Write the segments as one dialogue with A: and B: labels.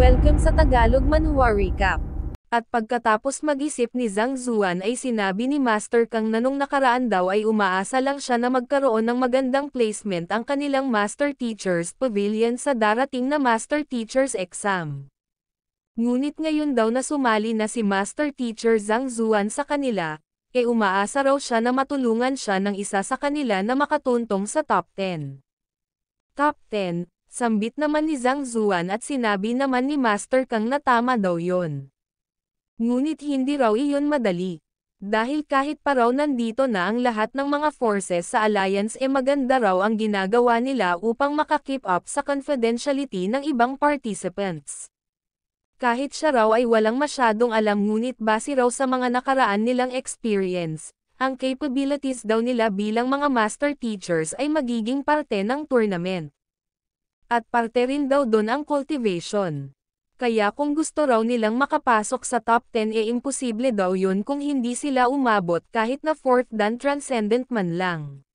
A: Welcome sa Tagalog Manhwa Recap. At pagkatapos mag-isip ni Zhang Zuan ay sinabi ni Master Kang na nung nakaraan daw ay umaasa lang siya na magkaroon ng magandang placement ang kanilang Master Teachers Pavilion sa darating na Master Teachers Exam. Ngunit ngayon daw na sumali na si Master Teacher Zhang Zuan sa kanila, umaasa raw siya na matulungan siya ng isa sa kanila na makatuntong sa top 10. Top 10, sambit naman ni Zhang Zuan at sinabi naman ni Master Kang na tama daw yon. Ngunit hindi raw iyon madali. Dahil kahit pa raw nandito na ang lahat ng mga forces sa alliance maganda raw ang ginagawa nila upang makakip up sa confidentiality ng ibang participants. Kahit siya raw ay walang masyadong alam ngunit base raw sa mga nakaraan nilang experience, ang capabilities daw nila bilang mga master teachers ay magiging parte ng tournament. At parte rin daw doon ang cultivation. Kaya kung gusto raw nilang makapasok sa top 10 imposible daw yun kung hindi sila umabot kahit na 4th dan transcendent man lang.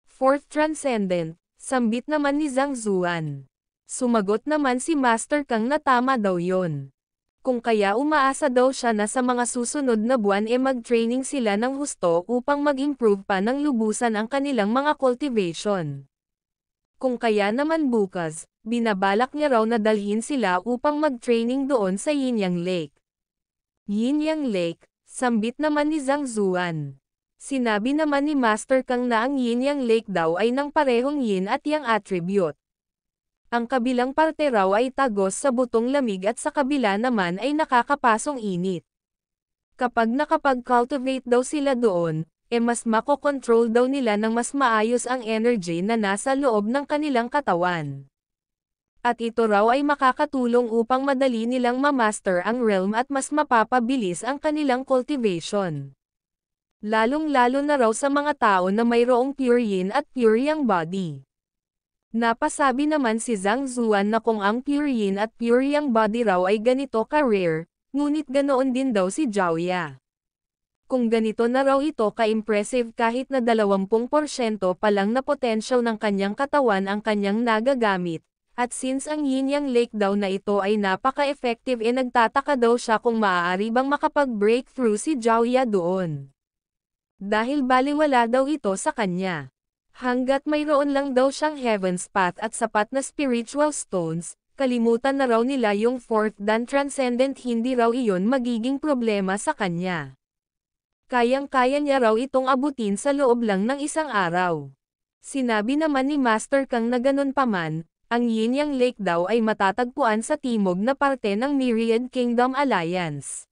A: 4th transcendent, sambit naman ni Zhang Zuan. Sumagot naman si Master Kang na tama daw yun. Kung kaya umaasa daw siya na sa mga susunod na buwan mag-training sila ng husto upang mag-improve pa ng lubusan ang kanilang mga cultivation. Kung kaya naman bukas, binabalak niya raw na dalhin sila upang mag-training doon sa Yinyang Lake. Yinyang Lake, sambit naman ni Zhang Zuan. Sinabi naman ni Master Kang na ang Yinyang Lake daw ay ng parehong yin at yang attribute. Ang kabilang parte raw ay tagos sa butong lamig at sa kabila naman ay nakakapasong init. Kapag nakapag-cultivate daw sila doon, mas makokontrol daw nila ng mas maayos ang energy na nasa loob ng kanilang katawan. At ito raw ay makakatulong upang madali nilang ma-master ang realm at mas mapapabilis ang kanilang cultivation. Lalong-lalo na raw sa mga tao na mayroong pure yin at pure yang body. Napasabi naman si Zhang Zuan na kung ang pure yin at pure yang body raw ay ganito ka-rare, ngunit ganoon din daw si Jiaoya. Kung ganito na raw ito ka-impressive kahit na 20% pa lang na potential ng kanyang katawan ang kanyang nagagamit, at since ang Yinyang Lake daw na ito ay napaka-effective nagtataka daw siya kung maaari bang makapag-breakthrough si Jiaoya doon. Dahil baliwala daw ito sa kanya. Hanggat mayroon lang daw siyang Heaven's Path at sapat na spiritual stones, kalimutan na raw nila yung 4th dan transcendent hindi raw iyon magiging problema sa kanya. Kayang-kaya niya raw itong abutin sa loob lang ng isang araw. Sinabi naman ni Master Kang na ganun pa man, ang Yinyang Lake daw ay matatagpuan sa timog na parte ng Myriad Kingdom Alliance.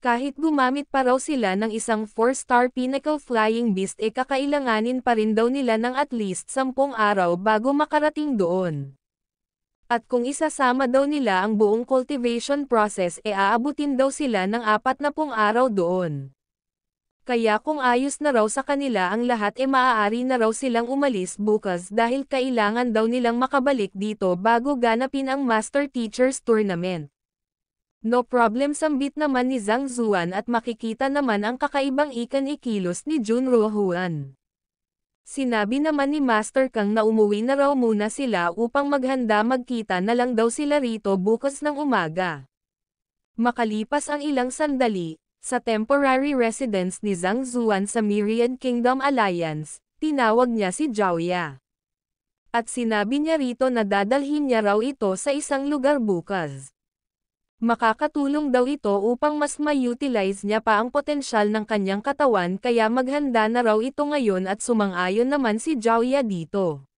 A: Kahit gumamit pa raw sila ng isang 4-star Pinnacle Flying Beast kakailanganin pa rin daw nila ng at least 10 araw bago makarating doon. At kung isasama daw nila ang buong cultivation process aabutin daw sila ng 40 araw doon. Kaya kung ayos na raw sa kanila ang lahat maaari na raw silang umalis bukas dahil kailangan daw nilang makabalik dito bago ganapin ang Master Teachers Tournament. No problem sambit naman ni Zhang Zuan at makikita naman ang kakaibang ikan-ikilos ni Junro Huan. Sinabi naman ni Master Kang na umuwi na raw muna sila upang maghanda magkita na lang daw sila rito bukas ng umaga. Makalipas ang ilang sandali, sa temporary residence ni Zhang Zuan sa Myriad Kingdom Alliance, tinawag niya si Jiaoya. At sinabi niya rito na dadalhin niya raw ito sa isang lugar bukas. Makakatulong daw ito upang mas ma-utilize niya pa ang potensyal ng kanyang katawan kaya maghanda na raw ito ngayon at sumang-ayon naman si Jiaoya dito.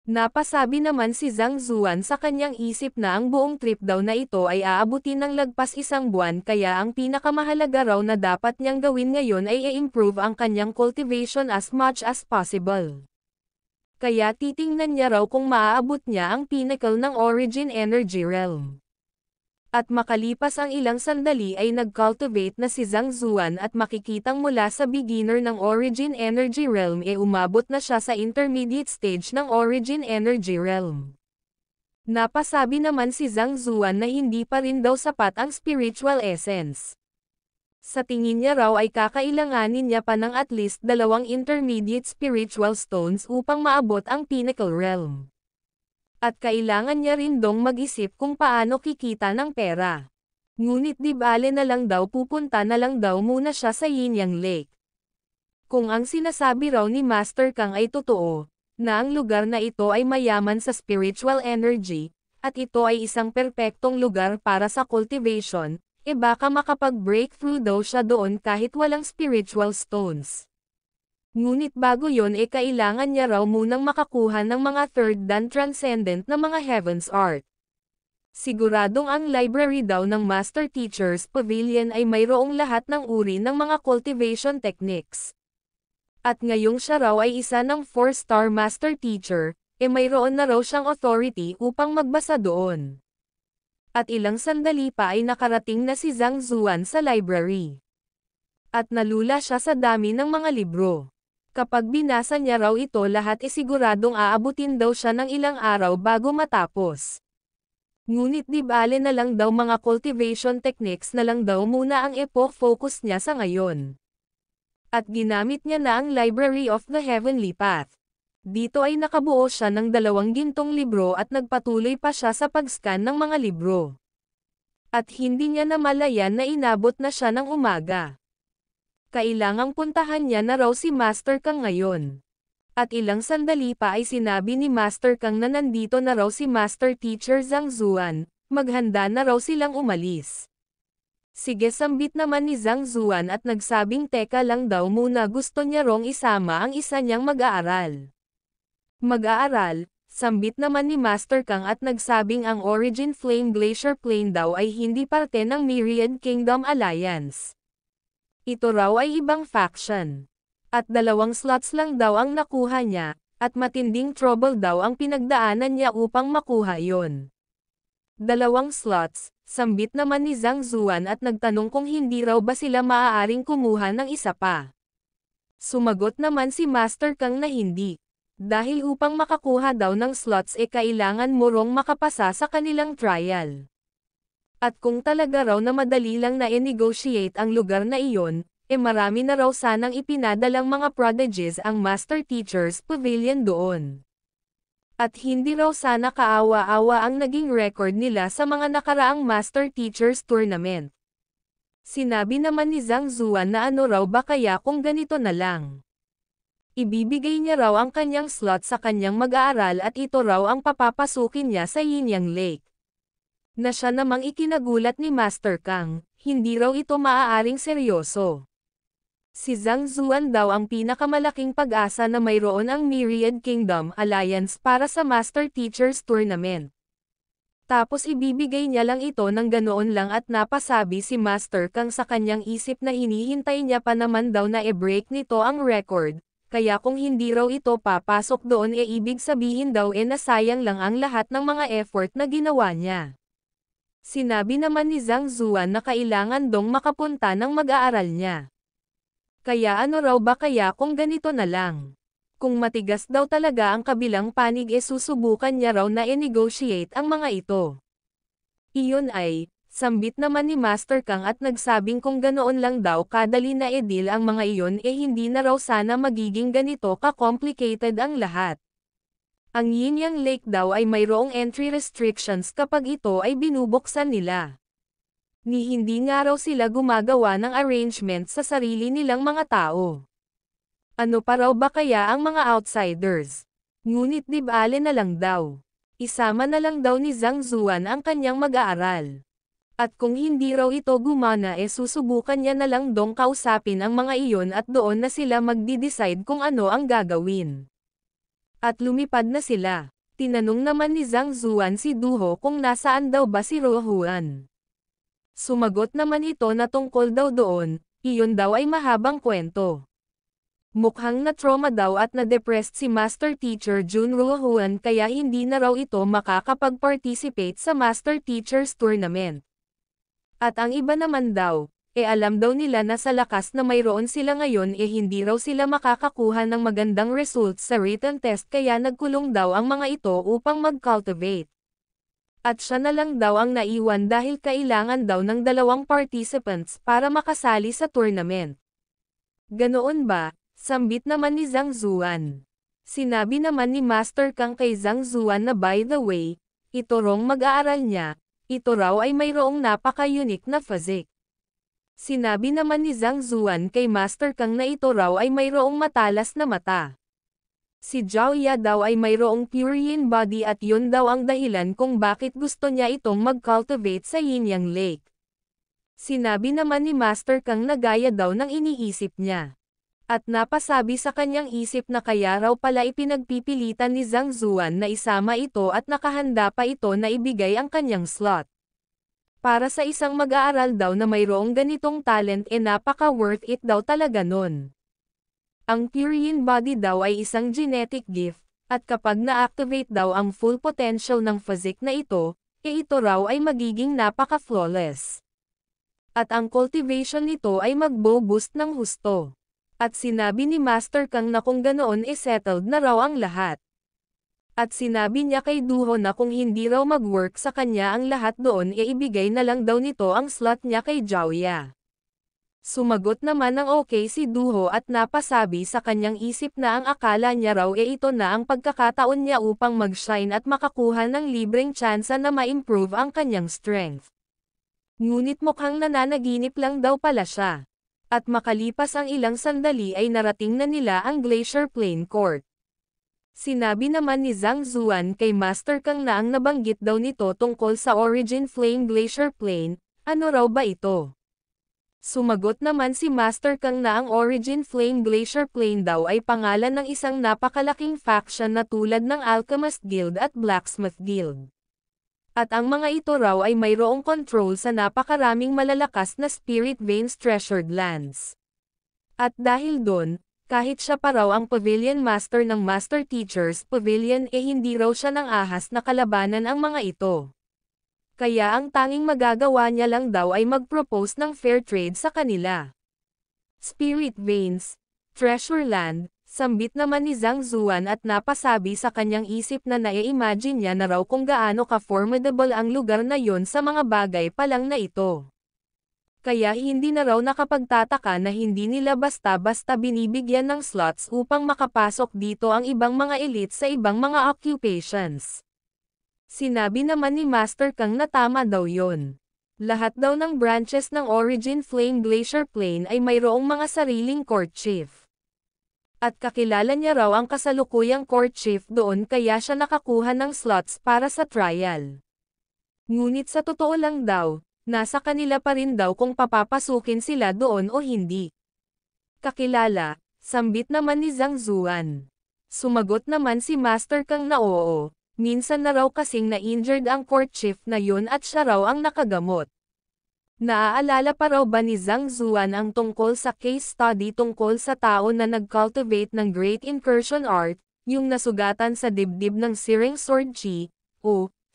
A: Napasabi naman si Zhang Zuan sa kanyang isip na ang buong trip daw na ito ay aabutin ng lagpas isang buwan kaya ang pinakamahalaga raw na dapat niyang gawin ngayon ay i-improve ang kanyang cultivation as much as possible. Kaya titingnan niya raw kung maaabot niya ang pinnacle ng Origin Energy Realm. At makalipas ang ilang sandali ay nag-cultivate na si Zhang Zuan at makikitang mula sa beginner ng Origin Energy Realm umabot na siya sa intermediate stage ng Origin Energy Realm. Napasabi naman si Zhang Zuan na hindi pa rin daw sapat ang spiritual essence. Sa tingin niya raw ay kakailanganin niya pa ng at least 2 intermediate spiritual stones upang maabot ang Pinnacle Realm. At kailangan niya rin dong mag-isip kung paano kikita ng pera. Ngunit di bale na lang daw pupunta na lang daw muna siya sa Yinyang Lake. Kung ang sinasabi raw ni Master Kang ay totoo, na ang lugar na ito ay mayaman sa spiritual energy, at ito ay isang perpektong lugar para sa cultivation, baka makapag-breakthrough daw siya doon kahit walang spiritual stones. Ngunit bago yon kailangan niya raw munang makakuha ng mga third dan transcendent na mga heavens art. Siguradong ang library daw ng Master Teacher's Pavilion ay mayroong lahat ng uri ng mga cultivation techniques. At ngayong siya raw ay isa ng 4-star Master Teacher, mayroon na raw siyang authority upang magbasa doon. At ilang sandali pa ay nakarating na si Zhang Zuan sa library. At nalula siya sa dami ng mga libro. Kapag binasa niya raw ito lahat siguradong aabutin daw siya ng ilang araw bago matapos. Ngunit di bale na lang daw mga cultivation techniques na lang daw muna ang focus niya sa ngayon. At ginamit niya na ang Library of the Heavenly Path. Dito ay nakabuo siya ng 2 gintong libro at nagpatuloy pa siya sa pag-scan ng mga libro. At hindi niya namalayan na inabot na siya ng umaga. Kailangang puntahan niya na raw si Master Kang ngayon. At ilang sandali pa ay sinabi ni Master Kang na nandito na raw si Master Teacher Zhang Zuan, maghanda na raw silang umalis. Sige sambit naman ni Zhang Zuan at nagsabing teka lang daw muna gusto niya rong isama ang isa niyang mag-aaral. Mag-aaral, sambit naman ni Master Kang at nagsabing ang Origin Flame Glacier Plain daw ay hindi parte ng Myriad Kingdom Alliance. Ito raw ay ibang faction. At 2 slots lang daw ang nakuha niya, at matinding trouble daw ang pinagdaanan niya upang makuha yon. 2 slots, sambit naman ni Zhang Zuan at nagtanong kung hindi raw ba sila maaaring kumuha ng isa pa. Sumagot naman si Master Kang na hindi. Dahil upang makakuha daw ng slots kailangan mo rong makapasa sa kanilang trial. At kung talaga raw na madali lang na i-negotiate ang lugar na iyon, marami na raw sanang ipinadalang mga prodigies ang Master Teacher's Pavilion doon. At hindi raw sana kaawa-awa ang naging record nila sa mga nakaraang Master Teachers Tournament. Sinabi naman ni Zhang Zuan na ano raw ba kaya kung ganito na lang. Ibibigay niya raw ang kanyang slot sa kanyang mag-aaral at ito raw ang papapasukin niya sa Yinyang Lake. Na siya namang ikinagulat ni Master Kang, hindi raw ito maaaring seryoso. Si Zhang Zuan daw ang pinakamalaking pag-asa na mayroon ang Myriad Kingdom Alliance para sa Master Teachers Tournament. Tapos ibibigay niya lang ito ng ganoon lang at napasabi si Master Kang sa kanyang isip na hinihintay niya pa naman daw na i-break nito ang record, kaya kung hindi raw ito papasok doon ibig sabihin daw nasayang lang ang lahat ng mga effort na ginawa niya. Sinabi naman ni Zhang Zuan na kailangan dong makapunta ng mag-aaral niya. Kaya ano raw ba kaya kung ganito na lang? Kung matigas daw talaga ang kabilang panig susubukan niya raw na i-negotiate ang mga ito. Iyon ay, sambit naman ni Master Kang at nagsabing kung ganoon lang daw kadali na deal ang mga iyon hindi na raw sana magiging ganito ka-complicated ang lahat. Ang Yinyang Lake daw ay mayroong entry restrictions kapag ito ay binubuksan nila. Ni hindi nga raw sila gumagawa ng arrangement sa sarili nilang mga tao. Ano pa raw ba kaya ang mga outsiders? Ngunit di bale na lang daw. Isama na lang daw ni Zhang Zuan ang kanyang mag-aaral. At kung hindi raw ito gumana susubukan niya na lang dong kausapin ang mga iyon at doon na sila magdi-decide kung ano ang gagawin. At lumipad na sila. Tinanong naman ni Zhang Zuan si Duho kung nasaan daw ba si Rohuan. Sumagot naman ito na tungkol daw doon, iyon daw ay mahabang kwento. Mukhang na-trauma daw at na-depressed si Master Teacher Jun Rohuan kaya hindi na raw ito makakapag-participate sa Master Teachers Tournament. At ang iba naman daw, alam daw nila na sa lakas na mayroon sila ngayon hindi raw sila makakakuha ng magandang results sa written test kaya nagkulong daw ang mga ito upang mag-cultivate. At siya na lang daw ang naiwan dahil kailangan daw ng 2 participants para makasali sa tournament. Ganoon ba? Sambit naman ni Zhang Zuan. Sinabi naman ni Master Kang kay Zhang Zuan na by the way, ito rong mag-aaral niya, ito raw ay mayroong napaka-unique na physique. Sinabi naman ni Zhang Zuan kay Master Kang na ito raw ay mayroong matalas na mata. Si Zhao Ya daw ay mayroong pure yin body at yun daw ang dahilan kung bakit gusto niya itong mag-cultivate sa Yinyang Lake. Sinabi naman ni Master Kang na gaya daw ng iniisip niya. At napasabi sa kanyang isip na kaya raw pala ipinagpipilitan ni Zhang Zuan na isama ito at nakahanda pa ito na ibigay ang kanyang slot. Para sa isang mag-aaral daw na mayroong ganitong talent napaka-worth it daw talaga nun. Ang pure yin body daw ay isang genetic gift, at kapag na-activate daw ang full potential ng physique na ito ito raw ay magiging napaka-flawless. At ang cultivation nito ay magbo-boost ng husto. At sinabi ni Master Kang na kung ganoon settled na raw ang lahat. At sinabi niya kay Duho na kung hindi raw mag-work sa kanya ang lahat doon ibigay na lang daw nito ang slot niya kay Zhao Ya. Sumagot naman ng okay si Duho at napasabi sa kanyang isip na ang akala niya raw ito na ang pagkakataon niya upang mag-shine at makakuha ng libreng tsansa na ma-improve ang kanyang strength. Ngunit mukhang nananaginip lang daw pala siya. At makalipas ang ilang sandali ay narating na nila ang Glacier Plain Court. Sinabi naman ni Zhang Zuan kay Master Kang na ang nabanggit daw nito tungkol sa Origin Flame Glacier Plain, ano raw ba ito? Sumagot naman si Master Kang na ang Origin Flame Glacier Plain daw ay pangalan ng isang napakalaking faction na tulad ng Alchemist Guild at Blacksmith Guild. At ang mga ito raw ay mayroong control sa napakaraming malalakas na Spirit Veins Treasured Lands. At dahil doon, kahit siya pa raw ang Pavilion Master ng Master Teachers Pavilion hindi raw siya ng ahas na kalabanan ang mga ito. Kaya ang tanging magagawa niya lang daw ay mag-propose ng fair trade sa kanila. Spirit Veins, Treasure Land, sambit naman ni Zhang Zuan at napasabi sa kanyang isip na na-imagine niya na raw kung gaano ka-formidable ang lugar na yon sa mga bagay pa lang na ito. Kaya hindi na raw nakapagtataka na hindi nila basta-basta binibigyan ng slots upang makapasok dito ang ibang mga elite sa ibang mga occupations. Sinabi naman ni Master Kang na tama daw yon. Lahat daw ng branches ng Origin Flame Glacier Plain ay mayroong mga sariling court chief. At kakilala niya raw ang kasalukuyang court chief doon kaya siya nakakuha ng slots para sa trial. Ngunit sa totoo lang daw, nasa kanila pa rin daw kung papapasukin sila doon o hindi. Kakilala, sambit naman ni Zhang Zuan. Sumagot naman si Master Kang na oo, minsan na raw kasing na-injured ang court chief na yun at siya raw ang nakagamot. Naaalala pa raw ba ni Zhang Zuan ang tungkol sa case study tungkol sa tao na nag-cultivate ng Great Incursion Art, yung nasugatan sa dibdib ng Searing Sword Chi,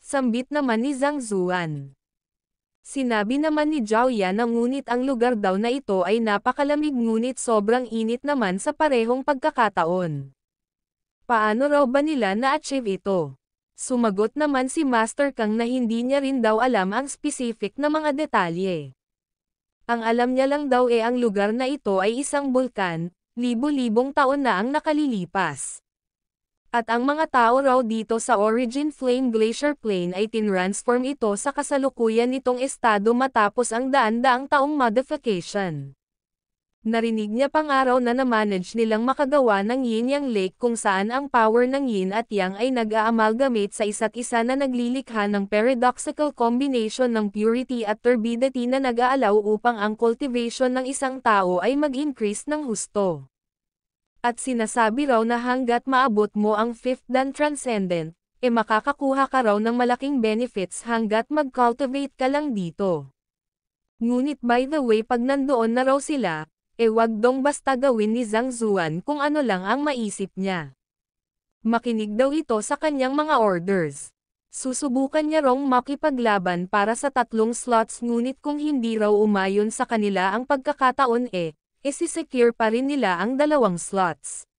A: sambit naman ni Zhang Zuan. Sinabi naman ni Zhao Ya na ngunit ang lugar daw na ito ay napakalamig ngunit sobrang init naman sa parehong pagkakataon. Paano raw ba nila na-achieve ito? Sumagot naman si Master Kang na hindi niya rin daw alam ang specific na mga detalye. Ang alam niya lang daw ang lugar na ito ay isang bulkan, libo-libong taon na ang nakalilipas. At ang mga tao raw dito sa Origin Flame Glacier Plain ay tinransform ito sa kasalukuyan nitong estado matapos ang daan-daang taong modification. Narinig niya pang araw na na-manage nilang makagawa ng Yin-Yang Lake kung saan ang power ng Yin at Yang ay nag-aamalgamate sa isa't isa na naglilikha ng paradoxical combination ng purity at turbidity na nag-aalaw upang ang cultivation ng isang tao ay mag-increase ng husto. At sinasabi raw na hanggat maabot mo ang Fifth Dan Transcendent, makakakuha ka raw ng malaking benefits hanggat mag-cultivate ka lang dito. Ngunit by the way pag nandoon na raw sila, wag dong basta gawin ni Zhang Zuan kung ano lang ang maisip niya. Makinig daw ito sa kanyang mga orders. Susubukan niya rong makipaglaban para sa 3 slots ngunit kung hindi raw umayon sa kanila ang pagkakataon isisecure pa rin nila ang 2 slots.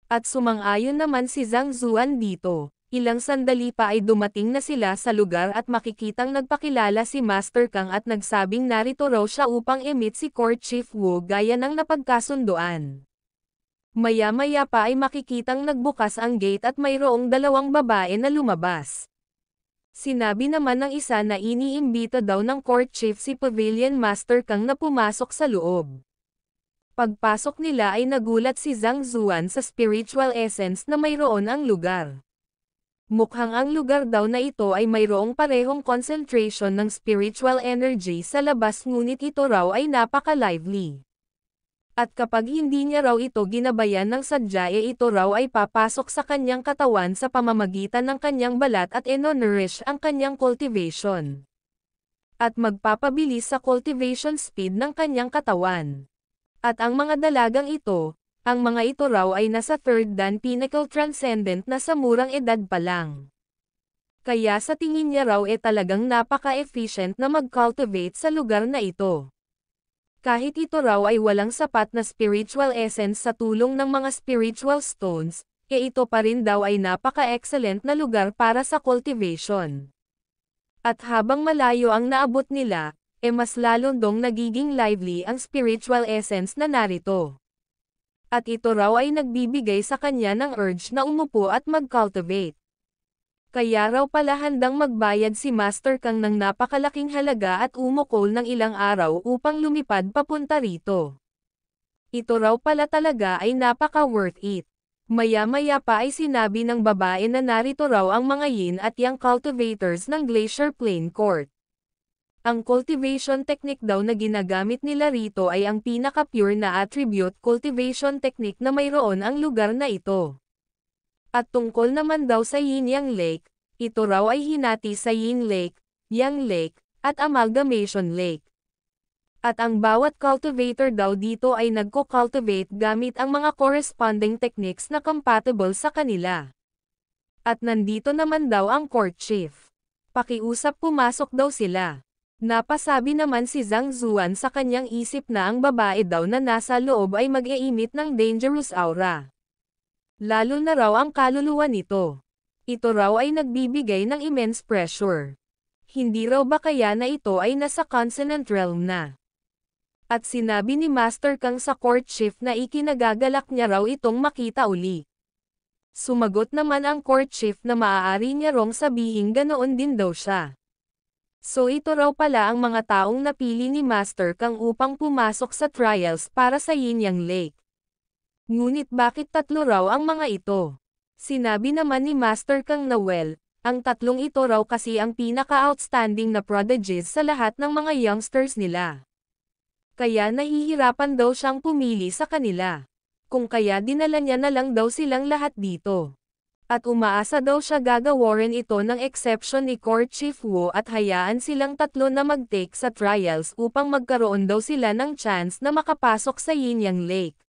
A: At sumang-ayon naman si Zhang Zuan dito. Ilang sandali pa ay dumating na sila sa lugar at makikitang nagpakilala si Master Kang at nagsabing narito raw siya upang i-meet si Court Chief Wu gaya ng napagkasunduan. Maya-maya pa ay makikitang nagbukas ang gate at mayroong dalawang babae na lumabas. Sinabi naman ng isa na iniimbita daw ng court chief si Pavilion Master Kang na pumasok sa loob. Pagpasok nila ay nagulat si Zhang Zuan sa spiritual essence na mayroon ang lugar. Mukhang ang lugar daw na ito ay mayroong parehong concentration ng spiritual energy sa labas ngunit ito raw ay napaka-lively. At kapag hindi niya raw ito ginabayan ng sadya ito raw ay papasok sa kanyang katawan sa pamamagitan ng kanyang balat at eno-nourish ang kanyang cultivation. At magpapabilis sa cultivation speed ng kanyang katawan. At ang mga dalagang ito, ang mga ito raw ay nasa third dan pinnacle transcendent na sa murang edad pa lang. Kaya sa tingin niya raw talagang napaka-efficient na mag-cultivate sa lugar na ito. Kahit ito raw ay walang sapat na spiritual essence sa tulong ng mga spiritual stones, ito pa rin daw ay napaka-excellent na lugar para sa cultivation. At habang malayo ang naabot nila, mas lalo dong nagiging lively ang spiritual essence na narito. At ito raw ay nagbibigay sa kanya ng urge na umupo at mag-cultivate. Kaya raw pala handang magbayad si Master Kang ng napakalaking halaga at umukol ng ilang araw upang lumipad papunta rito. Ito raw pala talaga ay napaka-worth it. Maya-maya pa ay sinabi ng babae na narito raw ang mga yin at yang cultivators ng Glacier Plain Court. Ang cultivation technique daw na ginagamit nila rito ay ang pinaka-pure na attribute cultivation technique na mayroon ang lugar na ito. At tungkol naman daw sa Yin-Yang Lake, ito raw ay hinati sa Yin Lake, Yang Lake, at Amalgamation Lake. At ang bawat cultivator daw dito ay nagko-cultivate gamit ang mga corresponding techniques na compatible sa kanila. At nandito naman daw ang court chief. Pakiusap pumasok daw sila. Napasabi naman si Zhang Zuan sa kanyang isip na ang babae daw na nasa loob ay mag-iimit ng dangerous aura. Lalo na raw ang kaluluwa nito. Ito raw ay nagbibigay ng immense pressure. Hindi raw ba kaya na ito ay nasa consonant realm na? At sinabi ni Master Kang sa court chief na ikinagagalak niya raw itong makita uli. Sumagot naman ang court chief na maaari niya rong sabihin ganoon din daw siya. So ito raw pala ang mga taong napili ni Master Kang upang pumasok sa trials para sa Yin-Yang Lake. Ngunit bakit tatlo raw ang mga ito? Sinabi naman ni Master Kang na ang tatlong ito raw kasi ang pinaka-outstanding na prodigies sa lahat ng mga youngsters nila. Kaya nahihirapan daw siyang pumili sa kanila. Kung kaya dinala niya na lang daw silang lahat dito. At umaasa daw siya gagawarin ito ng exception ni Court Chief Wu at hayaan silang tatlo na mag-take sa trials upang magkaroon daw sila ng chance na makapasok sa Yin-Yang Lake.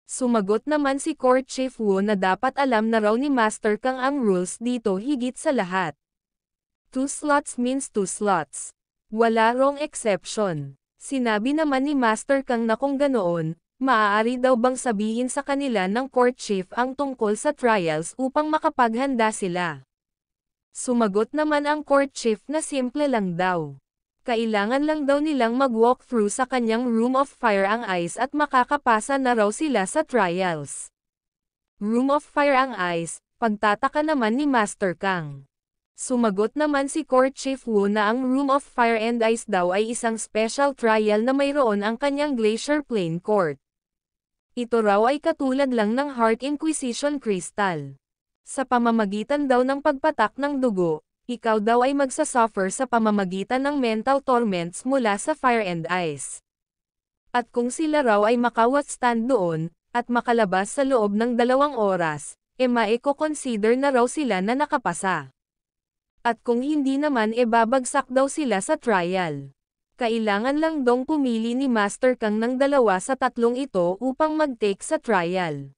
A: Sumagot naman si Court Chief Wu na dapat alam na raw ni Master Kang ang rules dito higit sa lahat. 2 slots means 2 slots. Wala rong exception. Sinabi naman ni Master Kang na kung ganoon, maaari daw bang sabihin sa kanila ng Court Chief ang tungkol sa trials upang makapaghanda sila. Sumagot naman ang Court Chief na simple lang daw. Kailangan lang daw nilang mag-walk through sa kanyang Room of Fire ang Ice at makakapasa na raw sila sa trials. Room of Fire ang Ice, pagtataka naman ni Master Kang. Sumagot naman si Court Chief Wu na ang Room of Fire and Ice daw ay isang special trial na mayroon ang kanyang Glacier Plain Court. Ito raw ay katulad lang ng Heart Inquisition Crystal. Sa pamamagitan daw ng pagpatak ng dugo, ikaw daw ay magsasuffer sa pamamagitan ng mental torments mula sa fire and ice. At kung sila raw ay makawithstand doon, at makalabas sa loob ng 2 oras, maiko-consider na raw sila na nakapasa. At kung hindi naman babagsak daw sila sa trial. Kailangan lang dong pumili ni Master Kang ng 2 sa 3 ito upang mag-take sa trial.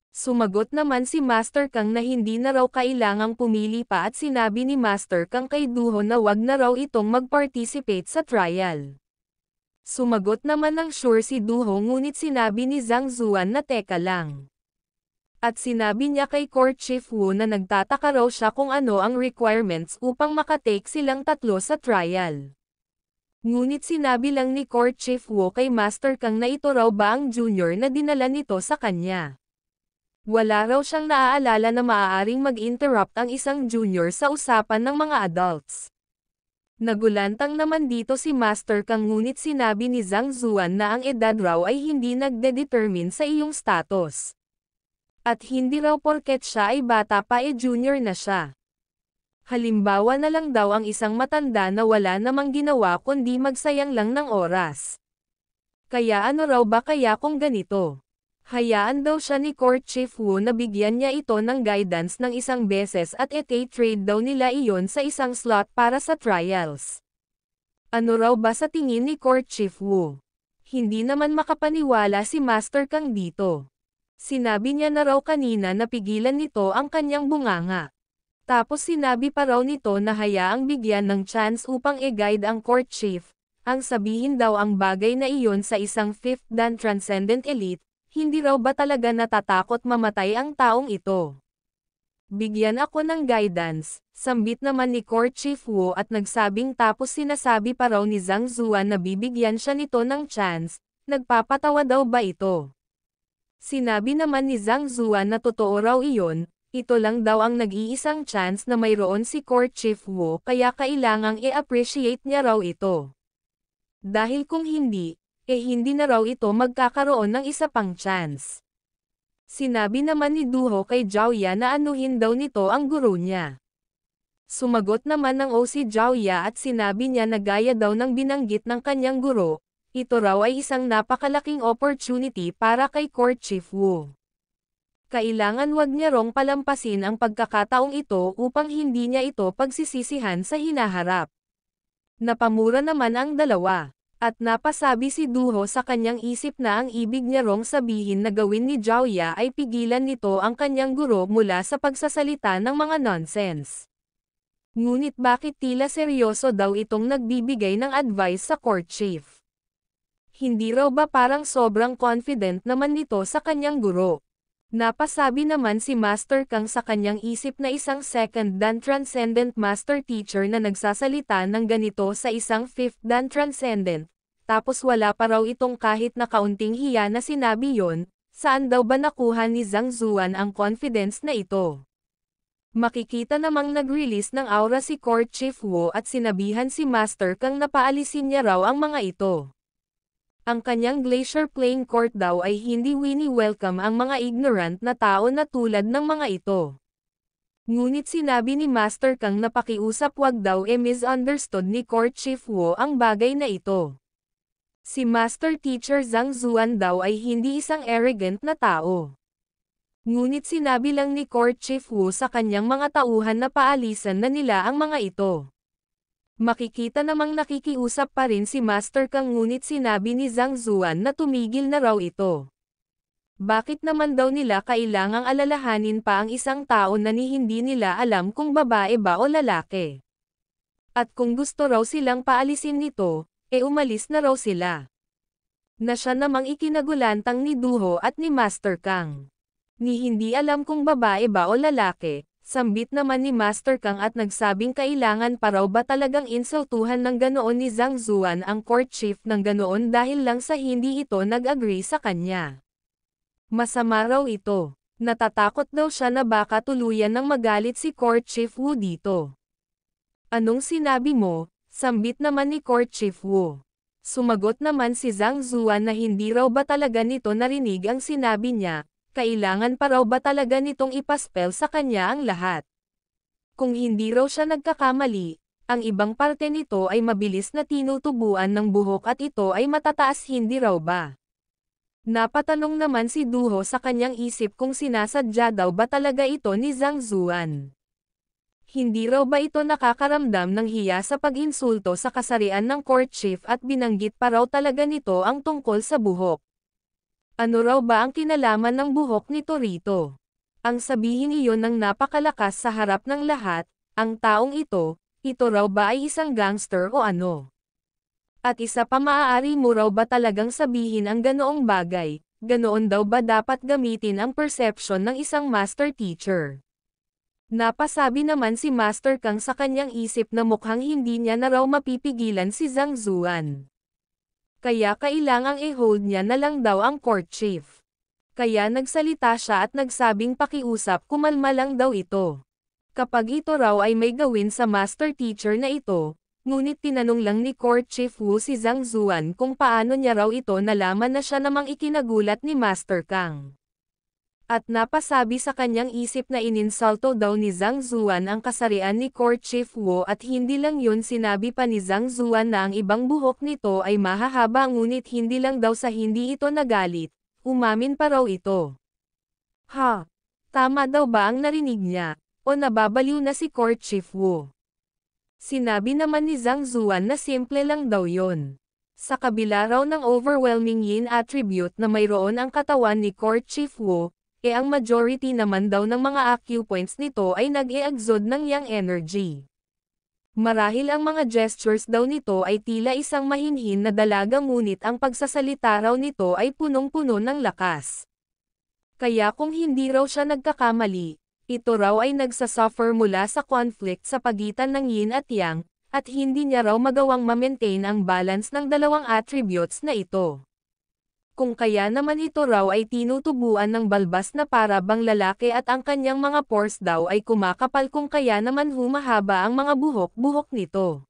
A: Sumagot naman si Master Kang na hindi na raw kailangang pumili pa at sinabi ni Master Kang kay Duho na wag na raw itong mag-participate sa trial. Sumagot naman ng sure si Duho ngunit sinabi ni Zhang Zuan na teka lang. At sinabi niya kay Court Chief Wu na nagtataka raw siya kung ano ang requirements upang makatake silang 3 sa trial. Ngunit sinabi lang ni Court Chief Wu kay Master Kang na ito raw ba ang junior na dinala nito sa kanya. Wala raw siyang naaalala na maaaring mag-interrupt ang isang junior sa usapan ng mga adults. Nagulantang naman dito si Master Kang ngunit sinabi ni Zhang Zuan na ang edad raw ay hindi nagde-determine sa iyong status. At hindi raw porket siya ay bata pa junior na siya. Halimbawa na lang daw ang isang matanda na wala namang ginawa kundi magsayang lang ng oras. Kaya ano raw ba kaya kung ganito? Hayaan daw siya ni Court Chief Wu na bigyan niya ito ng guidance ng isang beses at trade daw nila iyon sa isang slot para sa trials. Ano raw ba sa tingin ni Court Chief Wu? Hindi naman makapaniwala si Master Kang dito. Sinabi niya na raw kanina na pigilan nito ang kanyang bunganga. Tapos sinabi pa raw nito na hayaang bigyan ng chance upang i-guide ang Court Chief, ang sabihin daw ang bagay na iyon sa isang 5th Dan Transcendent Elite. Hindi raw ba talaga natatakot mamatay ang taong ito? Bigyan ako ng guidance, sambit naman ni Court Chief Wu at nagsabing tapos sinasabi pa raw ni Zhang Zuan na bibigyan siya nito ng chance, nagpapatawa daw ba ito? Sinabi naman ni Zhang Zuan na totoo raw iyon, ito lang daw ang nag-iisang chance na mayroon si Court Chief Wu kaya kailangang i-appreciate niya raw ito. Dahil kung hindi, hindi na raw ito magkakaroon ng isa pang chance. Sinabi naman ni Duho kay Zhaoya na anuhin daw nito ang guro niya. Sumagot naman ng OC Zhaoya at sinabi niya na gaya daw ng binanggit ng kanyang guro, ito raw ay isang napakalaking opportunity para kay Court Chief Wu. Kailangan wag niya rong palampasin ang pagkakataong ito upang hindi niya ito pagsisisihan sa hinaharap. Napamura naman ang dalawa. At napasabi si Duho sa kanyang isip na ang ibig niya rong sabihin na gawin ni Zhaoya ay pigilan nito ang kanyang guro mula sa pagsasalita ng mga nonsense. Ngunit bakit tila seryoso daw itong nagbibigay ng advice sa Court Chief? Hindi raw ba parang sobrang confident naman nito sa kanyang guro? Napasabi naman si Master Kang sa kanyang isip na isang 2nd Dan Transcendent Master Teacher na nagsasalita ng ganito sa isang 5th Dan Transcendent, tapos wala pa raw itong kahit na kaunting hiya na sinabi yon, saan daw ba nakuha ni Zhang Zuan ang confidence na ito? Makikita namang nag-release ng aura si Court Chief Wu at sinabihan si Master Kang na paalisin niya raw ang mga ito. Ang kanyang Glacier Playing Court daw ay hindi welcome ang mga ignorant na tao na tulad ng mga ito. Ngunit sinabi ni Master Kang na pakiusap wag daw misunderstood ni Court Chief Wu ang bagay na ito. Si Master Teacher Zhang Zuan daw ay hindi isang arrogant na tao. Ngunit sinabi lang ni Court Chief Wu sa kanyang mga tauhan na paalisan na nila ang mga ito. Makikita namang nakikiusap pa rin si Master Kang ngunit sinabi ni Zhang Zuan na tumigil na raw ito. Bakit naman daw nila kailangang alalahanin pa ang isang tao na hindi nila alam kung babae ba o lalaki? At kung gusto raw silang paalisin nito, umalis na raw sila. Na siya namang ikinagulantang ni Duho at ni Master Kang. Ni hindi alam kung babae ba o lalaki. Sambit naman ni Master Kang at nagsabing kailangan pa raw ba talagang insultuhan ng ganoon ni Zhang Zuan ang Court Chief ng ganoon dahil lang sa hindi ito nag-agree sa kanya. Masama raw ito. Natatakot daw siya na baka tuluyan ng magalit si Court Chief Wu dito. Anong sinabi mo? Sambit naman ni Court Chief Wu. Sumagot naman si Zhang Zuan na hindi raw ba talaga nito narinig ang sinabi niya. Kailangan pa raw ba talaga nitong ipaspel sa kanya ang lahat? Kung hindi raw siya nagkakamali, ang ibang parte nito ay mabilis na tinutubuan ng buhok at ito ay matataas hindi raw ba? Napatanong naman si Duho sa kanyang isip kung sinasadya daw ba talaga ito ni Zhang Zuan. Hindi raw ba ito nakakaramdam ng hiya sa pag-insulto sa kasarian ng Court Chief at binanggit pa raw talaga nito ang tungkol sa buhok? Ano raw ba ang kinalaman ng buhok nito rito? Ang sabihin iyon ng napakalakas sa harap ng lahat, ang taong ito raw ba ay isang gangster o ano? At isa pa maaari mo raw ba talagang sabihin ang ganoong bagay, ganoon daw ba dapat gamitin ang perception ng isang master teacher? Napasabi naman si Master Kang sa kanyang isip na mukhang hindi niya na raw mapipigilan si Zhang Zuan. Kaya kailangang i-hold niya na lang daw ang court chief. Kaya nagsalita siya at nagsabing pakiusap kumalma lang daw ito. Kapag ito raw ay may gawin sa master teacher na ito, ngunit tinanong lang ni court chief Wu si Zhang Zuan kung paano niya raw ito nalaman na siya namang ikinagulat ni Master Kang. At napasabi sa kanyang isip na ininsulto daw ni Zhang Zuan ang kasarian ni Court Chief Wu at hindi lang yun, sinabi pa ni Zhang Zuan na ang ibang buhok nito ay mahahaba ngunit hindi lang daw sa hindi ito nagalit, umamin pa raw ito. Ha? Tama daw ba ang narinig niya? O nababaliw na si Court Chief Wu? Sinabi naman ni Zhang Zuan na simple lang daw yon. Sa kabila raw ng overwhelming yin attribute na mayroon ang katawan ni Court Chief Wu, ang majority naman daw ng mga acupoints nito ay nag-e-exude ng yang energy. Marahil ang mga gestures daw nito ay tila isang mahinhin na dalaga ngunit ang pagsasalita raw nito ay punong-puno ng lakas. Kaya kung hindi raw siya nagkakamali, ito raw ay nagsasuffer mula sa conflict sa pagitan ng yin at yang, at hindi niya raw magawang ma-maintain ang balance ng dalawang attributes na ito. Kung kaya naman ito raw ay tinutubuan ng balbas na para bang lalaki at ang kanyang mga pores daw ay kumakapal kung kaya naman humahaba ang mga buhok-buhok nito.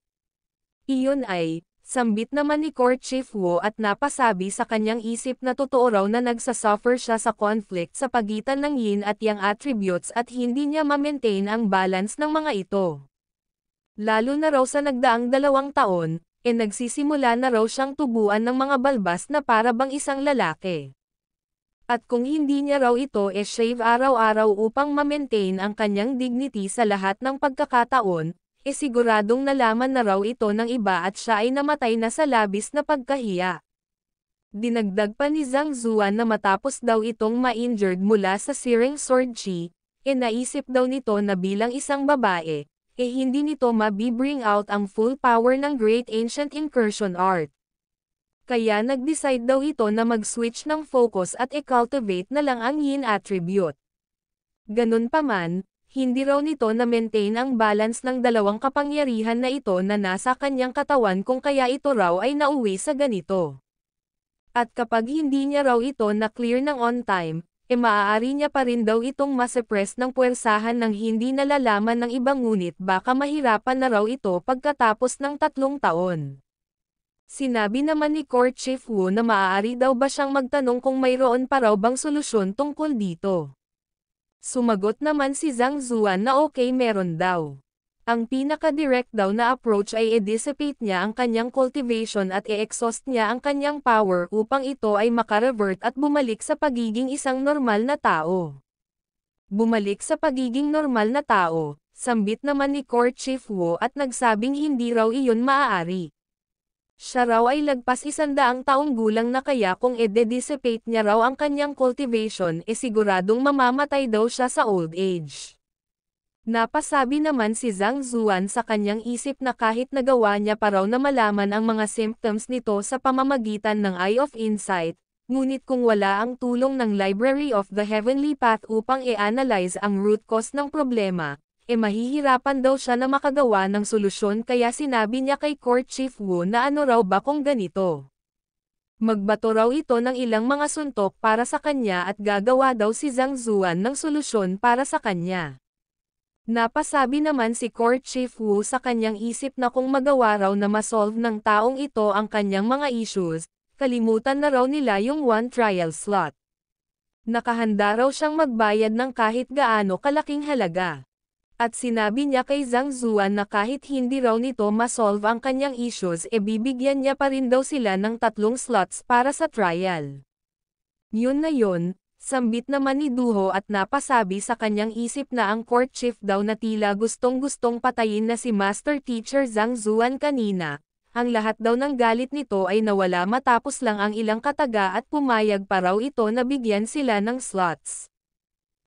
A: Iyon ay, sambit naman ni Court Chief Wu at napasabi sa kanyang isip na totoo raw na nagsasuffer siya sa conflict sa pagitan ng yin at yang attributes at hindi niya ma-maintain ang balance ng mga ito. Lalo na raw sa nagdaang 2 taon, nagsisimula na raw siyang tubuan ng mga balbas na para bang isang lalaki. At kung hindi niya raw ito shave araw-araw upang ma-maintain ang kanyang dignity sa lahat ng pagkakataon, siguradong nalaman na raw ito ng iba at siya ay namatay na sa labis na pagkahiya. Dinagdag pa ni Zhang Zuan na matapos daw itong ma-injured mula sa Searing Sword Chi, naisip daw nito na bilang isang babae, hindi nito mabi-bring out ang full power ng Great Ancient Incursion Art. Kaya nag-decide daw ito na mag-switch ng focus at i-cultivate na lang ang yin attribute. Ganun pa man, hindi raw nito na-maintain ang balance ng dalawang kapangyarihan na ito na nasa kanyang katawan kung kaya ito raw ay nauwi sa ganito. At kapag hindi niya raw ito na-clear ng on time, maaari niya pa rin daw itong masuppress ng puwersahan ng hindi nalalaman ng iba ngunit baka mahirapan na raw ito pagkatapos ng 3 taon. Sinabi naman ni Court Chief Wu na maaari daw ba siyang magtanong kung mayroon pa raw bang solusyon tungkol dito. Sumagot naman si Zhang Zuan na okay, meron daw. Ang pinaka-direct daw na approach ay i-dissipate niya ang kanyang cultivation at i-exhaust niya ang kanyang power upang ito ay makarevert at bumalik sa pagiging isang normal na tao. Bumalik sa pagiging normal na tao, sambit naman ni Court Chief Wu at nagsabing hindi raw iyon maaari. Siya raw ay lagpas 100 taong gulang na kaya kung i-dissipate niya raw ang kanyang cultivation siguradong mamamatay daw siya sa old age. Napasabi naman si Zhang Zuan sa kanyang isip na kahit nagawa niya pa raw na malaman ang mga symptoms nito sa pamamagitan ng Eye of Insight, ngunit kung wala ang tulong ng Library of the Heavenly Path upang i-analyze ang root cause ng problema, mahihirapan daw siya na makagawa ng solusyon kaya sinabi niya kay Court Chief Wu na ano raw ba kung ganito. Magbato raw ito ng ilang mga suntok para sa kanya at gagawa daw si Zhang Zuan ng solusyon para sa kanya. Napasabi naman si Court Chief Wu sa kanyang isip na kung magawa raw na masolve ng taong ito ang kanyang mga issues, kalimutan na raw nila yung 1 trial slot. Nakahanda raw siyang magbayad ng kahit gaano kalaking halaga. At sinabi niya kay Zhang Zuan na kahit hindi raw nito masolve ang kanyang issues bibigyan niya pa rin daw sila ng 3 slots para sa trial. Yun na yun. Sambit naman ni Duho at napasabi sa kanyang isip na ang court chief daw na tila gustong-gustong patayin na si Master Teacher Zhang Zuan kanina. Ang lahat daw ng galit nito ay nawala matapos lang ang ilang kataga at pumayag pa raw ito na bigyan sila ng slots.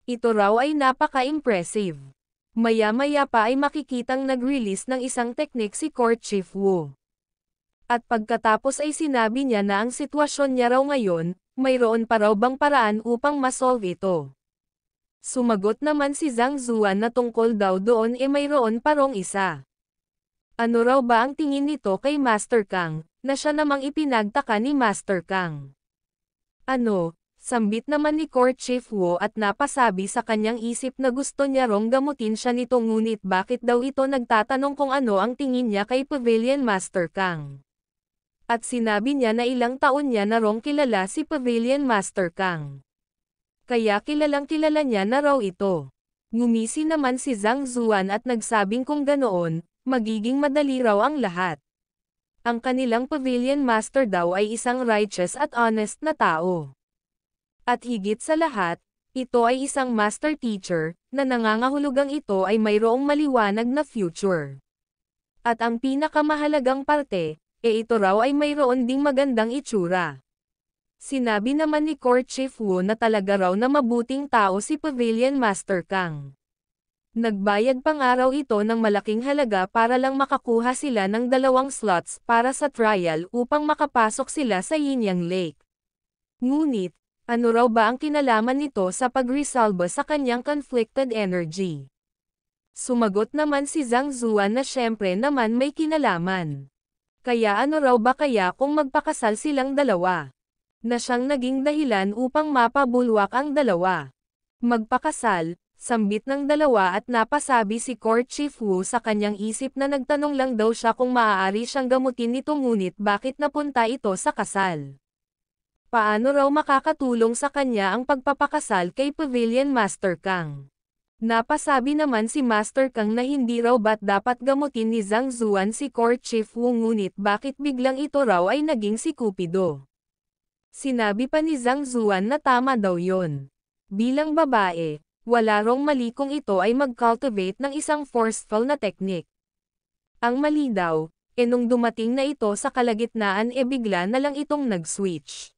A: Ito raw ay napaka-impressive. Maya-maya pa ay makikitang nag-release ng isang teknik si Court Chief Wu. At pagkatapos ay sinabi niya na ang sitwasyon niya raw ngayon, mayroon pa raw bang paraan upang masolve ito. Sumagot naman si Zhang Zuan na tungkol daw doon mayroon parong isa. Ano raw ba ang tingin nito kay Master Kang, na siya namang ipinagtaka ni Master Kang? Ano, sambit naman ni Court Chief Wu at napasabi sa kanyang isip na gusto niya rong gamutin siya nito ngunit bakit daw ito nagtatanong kung ano ang tingin niya kay Pavilion Master Kang. At sinabi niya na ilang taon niya na rong kilala si Pavilion Master Kang. Kaya kilalang kilala niya na raw ito. Ngumisi naman si Zhang Zuan at nagsabing kung ganoon, magiging madali raw ang lahat. Ang kanilang Pavilion Master daw ay isang righteous at honest na tao. At higit sa lahat, ito ay isang master teacher, na nangangahulugang ito ay mayroong maliwanag na future. At ang pinakamahalagang parte, ito raw ay mayroon ding magandang itsura. Sinabi naman ni Court Chief Wu na talaga raw na mabuting tao si Pavilion Master Kang. Nagbayad pa nga raw ito ng malaking halaga para lang makakuha sila ng 2 slots para sa trial upang makapasok sila sa Yinyang Lake. Ngunit, ano raw ba ang kinalaman nito sa pagresolve sa kanyang conflicted energy? Sumagot naman si Zhang Zuan na syempre naman may kinalaman. Kaya ano raw ba kaya kung magpakasal silang dalawa? Na siyang naging dahilan upang mapabulwak ang dalawa. Magpakasal, sambit ng dalawa at napasabi si Court Chief Wu sa kanyang isip na nagtanong lang daw siya kung maaari siyang gamutin nito ngunit bakit napunta ito sa kasal. Paano raw makakatulong sa kanya ang pagpapakasal kay Pavilion Master Kang? Napasabi naman si Master Kang na hindi raw ba't dapat gamutin ni Zhang Zuan si Court Chief Wu ngunit bakit biglang ito raw ay naging si Cupido. Sinabi pa ni Zhang Zuan na tama daw yon. Bilang babae, wala rong mali kung ito ay mag-cultivate ng isang forceful na technique. Ang mali daw, nung dumating na ito sa kalagitnaan bigla na lang itong nag-switch.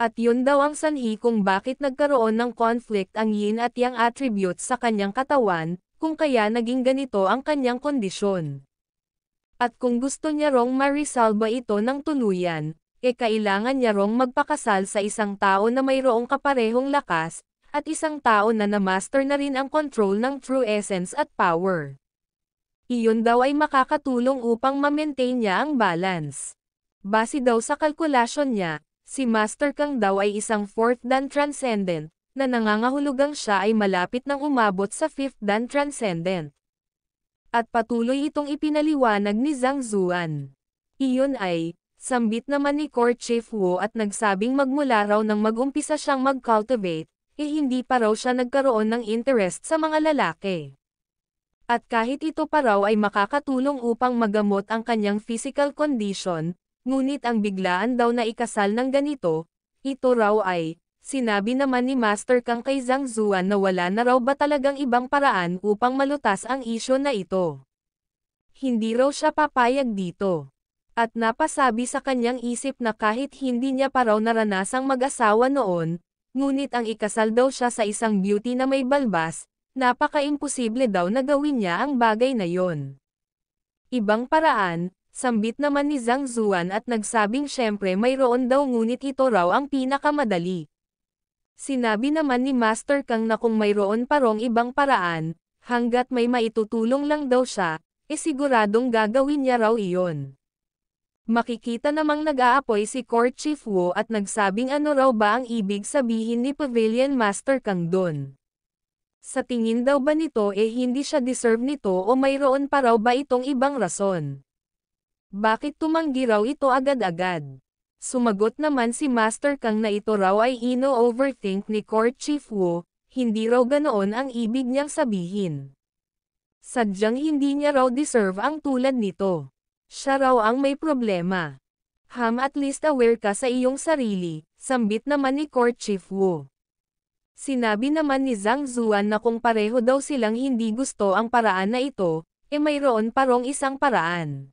A: At yun daw ang sanhi kung bakit nagkaroon ng conflict ang yin at yang attributes sa kanyang katawan, kung kaya naging ganito ang kanyang kondisyon. At kung gusto niya rong ma-resolve ito ng tuluyan, kailangan niya rong magpakasal sa isang tao na mayroong kaparehong lakas, at isang tao na na-master na rin ang control ng true essence at power. Iyon daw ay makakatulong upang ma-maintain niya ang balance. Base daw sa kalkulasyon niya, si Master Kang daw ay isang 4th Dan Transcendent, na nangangahulugang siya ay malapit nang umabot sa 5th Dan Transcendent. At patuloy itong ipinaliwanag ni Zhang Zuan. Iyon ay, sambit naman ni Court Chief Wu at nagsabing magmula raw nang mag-umpisa siyang mag-cultivate, hindi pa raw siya nagkaroon ng interest sa mga lalaki. At kahit ito pa raw ay makakatulong upang magamot ang kanyang physical condition, ngunit ang biglaan daw na ikasal ng ganito, ito raw ay, sinabi naman ni Master Kang kay Zhang Zuan na wala na raw ba talagang ibang paraan upang malutas ang isyu na ito. Hindi raw siya papayag dito. At napasabi sa kanyang isip na kahit hindi niya pa raw naranasang mag-asawa noon, ngunit ang ikasal daw siya sa isang beauty na may balbas, napaka-imposible daw na gawin niya ang bagay na yon. Ibang paraan, sambit naman ni Zhang Zuan at nagsabing syempre mayroon daw ngunit ito raw ang pinakamadali. Sinabi naman ni Master Kang na kung mayroon pa rong ibang paraan, hanggat may maitutulong lang daw siya, siguradong gagawin niya raw iyon. Makikita namang nag-aapoy si Court Chief Wu at nagsabing ano raw ba ang ibig sabihin ni Pavilion Master Kang doon. Sa tingin daw ba nito hindi siya deserve nito o mayroon pa raw ba itong ibang rason? Bakit tumanggi raw ito agad-agad? Sumagot naman si Master Kang na ito raw ay ino-overthink ni Court Chief Wu, hindi raw ganoon ang ibig niyang sabihin. Sadyang hindi niya raw deserve ang tulad nito. Siya raw ang may problema. At least aware ka sa iyong sarili, sambit naman ni Court Chief Wu. Sinabi naman ni Zhang Zuan na kung pareho daw silang hindi gusto ang paraan na ito, mayroon pa rong isang paraan.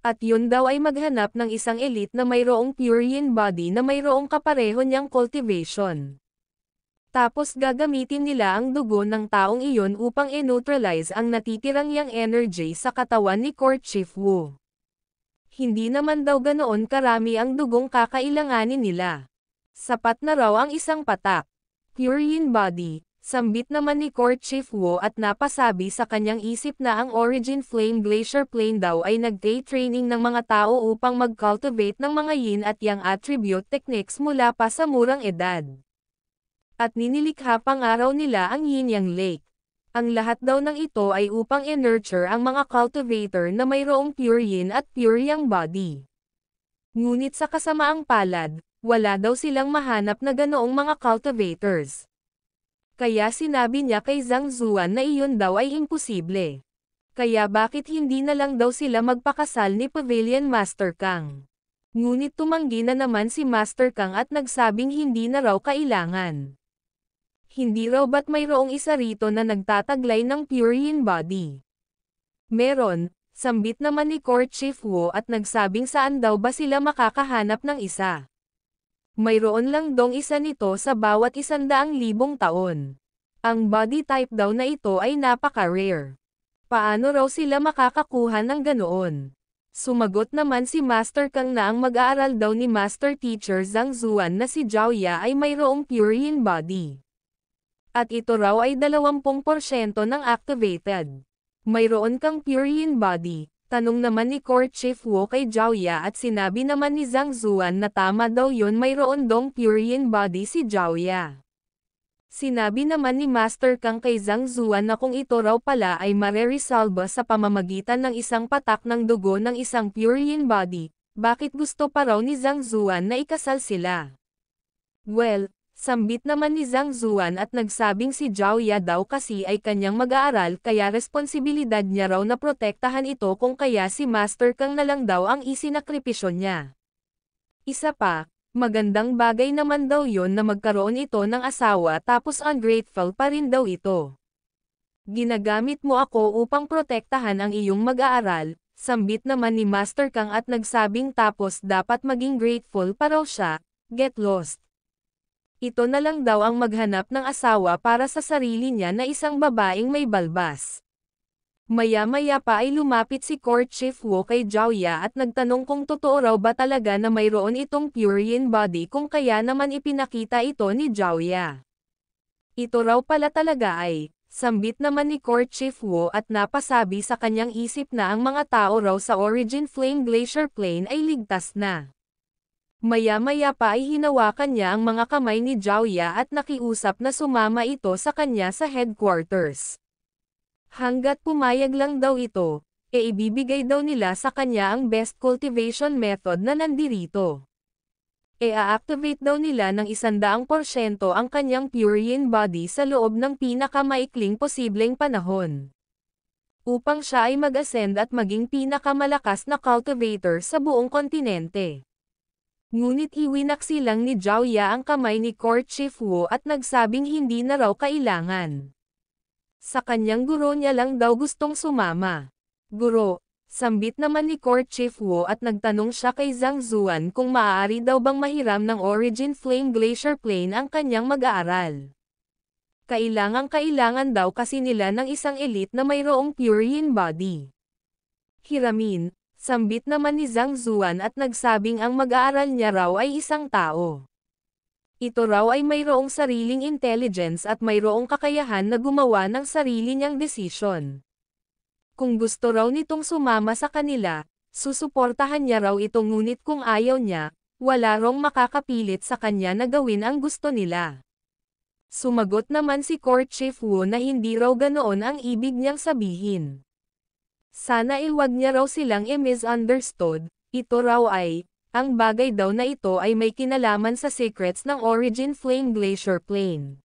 A: At yun daw ay maghanap ng isang elite na mayroong pure yin body na mayroong kapareho niyang cultivation. Tapos gagamitin nila ang dugo ng taong iyon upang i-neutralize ang natitirang yang energy sa katawan ni Court Chief Wu. Hindi naman daw ganoon karami ang dugong kakailanganin nila. Sapat na raw ang isang patak. Pure yin body, Sambit naman ni Court Chief Wu at napasabi sa kanyang isip na ang Origin Flame Glacier Plane daw ay nag-training ng mga tao upang mag-cultivate ng mga yin at yang attribute techniques mula pa sa murang edad. At ninilikha pang araw nila ang Yin Yang Lake. Ang lahat daw ng ito ay upang i-nurture ang mga cultivator na mayroong pure yin at pure yang body. Ngunit sa kasamaang palad, wala daw silang mahanap na ganoong mga cultivators. Kaya sinabi niya kay Zhang Zuan na iyon daw ay imposible. Kaya bakit hindi na lang daw sila magpakasal ni Pavilion Master Kang? Ngunit tumanggi na naman si Master Kang at nagsabing hindi na raw kailangan. Hindi raw ba't mayroong isa rito na nagtataglay ng pure yin body? Meron, sambit naman ni Court Chief Wu at nagsabing saan daw ba sila makakahanap ng isa. Mayroon lang dong isa nito sa bawat 100,000 taon. Ang body type daw na ito ay napaka-rare. Paano raw sila makakakuha ng ganoon? Sumagot naman si Master Kang na ang mag-aaral daw ni Master Teacher Zhang Zuan na si Zhao Ya ay mayroong pure yin body. At ito raw ay 20% ng activated. Mayroon kang pure yin body? Tanong naman ni Court Chief Wu kay Zhao Ya at sinabi naman ni Zhang Zuan na tama daw yun, mayroon dong pure yin body si Zhao Ya. Sinabi naman ni Master Kang kay Zhang Zuan na kung ito raw pala ay mareresolve sa pamamagitan ng isang patak ng dugo ng isang pure yin body, bakit gusto pa raw ni Zhang Zuan na ikasal sila? Well, sambit naman ni Zhang Zuan at nagsabing si Zhao Ya daw kasi ay kanyang mag-aaral kaya responsibilidad niya raw na protektahan ito, kung kaya si Master Kang na lang daw ang isinakripisyo niya. Isa pa, magandang bagay naman daw yon na magkaroon ito ng asawa tapos ungrateful pa rin daw ito. Ginagamit mo ako upang protektahan ang iyong mag-aaral, sambit naman ni Master Kang at nagsabing tapos dapat maging grateful pa raw siya, get lost. Ito na lang daw ang maghanap ng asawa para sa sarili niya na isang babaeng may balbas. Maya-maya pa ay lumapit si Court Chief Wu kay Zhao Ya at nagtanong kung totoo raw ba talaga na mayroon itong pure yin body, kung kaya naman ipinakita ito ni Zhao Ya. Ito raw pala talaga ay, sambit naman ni Court Chief Wu at napasabi sa kanyang isip na ang mga tao raw sa Origin Flame Glacier Plane ay ligtas na. Maya-maya pa ay hinawakan niya ang mga kamay ni Zhao Ya at nakiusap na sumama ito sa kanya sa headquarters. Hanggat pumayag lang daw ito, ibibigay daw nila sa kanya ang best cultivation method na nandirito. A-activate daw nila ng 100% ang kanyang pure yin body sa loob ng pinakamaikling posibleng panahon. Upang siya ay mag-ascend at maging pinakamalakas na cultivator sa buong kontinente. Ngunit iwinaksi lang ni Zhao Ya ang kamay ni Court Chief Wu at nagsabing hindi na raw kailangan. Sa kanyang guro niya lang daw gustong sumama. Guro, sambit naman ni Court Chief Wu at nagtanong siya kay Zhang Zuan kung maaari daw bang mahiram ng Origin Flame Glacier Plane ang kanyang mag-aaral. Kailangan daw kasi nila ng isang elite na mayroong pure yin body. Hiramin. Sambit naman ni Zhang Zuan at nagsabing ang mag-aaral niya raw ay isang tao. Ito raw ay mayroong sariling intelligence at mayroong kakayahan na gumawa ng sarili niyang desisyon. Kung gusto raw nitong sumama sa kanila, susuportahan niya raw ito, ngunit kung ayaw niya, wala raw makakapilit sa kanya na gawin ang gusto nila. Sumagot naman si Court Chief Wu na hindi raw ganoon ang ibig niyang sabihin. Sana iwag niya raw silang misunderstood, ito raw ay, ang bagay daw na ito ay may kinalaman sa secrets ng Origin Flame Glacier Plane.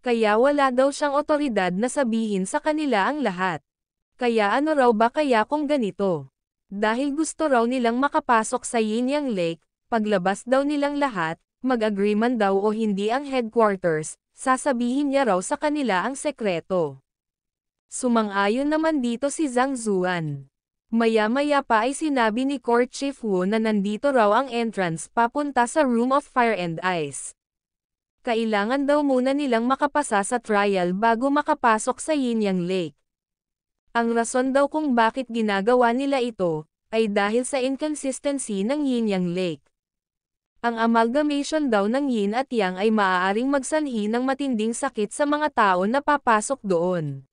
A: Kaya wala daw siyang otoridad na sabihin sa kanila ang lahat. Kaya ano raw ba kaya kung ganito? Dahil gusto raw nilang makapasok sa Yin Yang Lake, paglabas daw nilang lahat, mag-agree man daw o hindi ang headquarters, sasabihin niya raw sa kanila ang sekreto. Sumang-ayon naman dito si Zhang Zuan. Maya-maya pa ay sinabi ni Court Chief Wu na nandito raw ang entrance papunta sa Room of Fire and Ice. Kailangan daw muna nilang makapasa sa trial bago makapasok sa Yin Yang Lake. Ang rason daw kung bakit ginagawa nila ito, ay dahil sa inconsistency ng Yin Yang Lake. Ang amalgamation daw ng yin at yang ay maaaring magsanhi ng matinding sakit sa mga tao na papasok doon.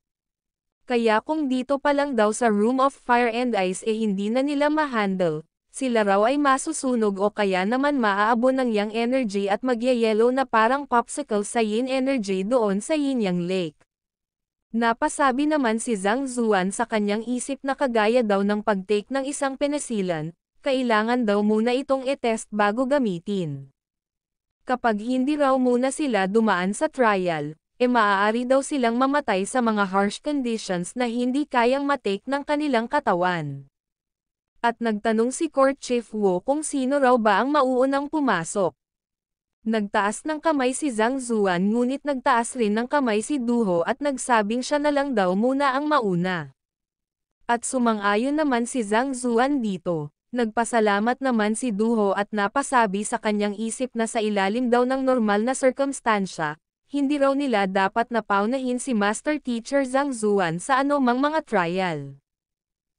A: Kaya kung dito pa lang daw sa Room of Fire and Ice hindi na nila ma-handle, sila raw ay masusunog o kaya naman maaabon ng yang energy at magyayelo na parang popsicle sa yin energy doon sa Yin-Yang Lake. Napasabi naman si Zhang Zuan sa kanyang isip na kagaya daw ng pag-take ng isang penicillin, kailangan daw muna itong i-test bago gamitin. Kapag hindi raw muna sila dumaan sa trial, maaari daw silang mamatay sa mga harsh conditions na hindi kayang matake ng kanilang katawan. At nagtanong si Court Chief Wu kung sino raw ba ang mauunang pumasok. Nagtaas ng kamay si Zhang Zuan ngunit nagtaas rin ng kamay si Duho at nagsabing siya na lang daw muna ang mauna. At sumang-ayon naman si Zhang Zuan dito. Nagpasalamat naman si Duho at napasabi sa kanyang isip na sa ilalim daw ng normal na sirkumstansya, hindi raw nila dapat na paunahin si Master Teacher Zhang Zuan sa anumang mga trial.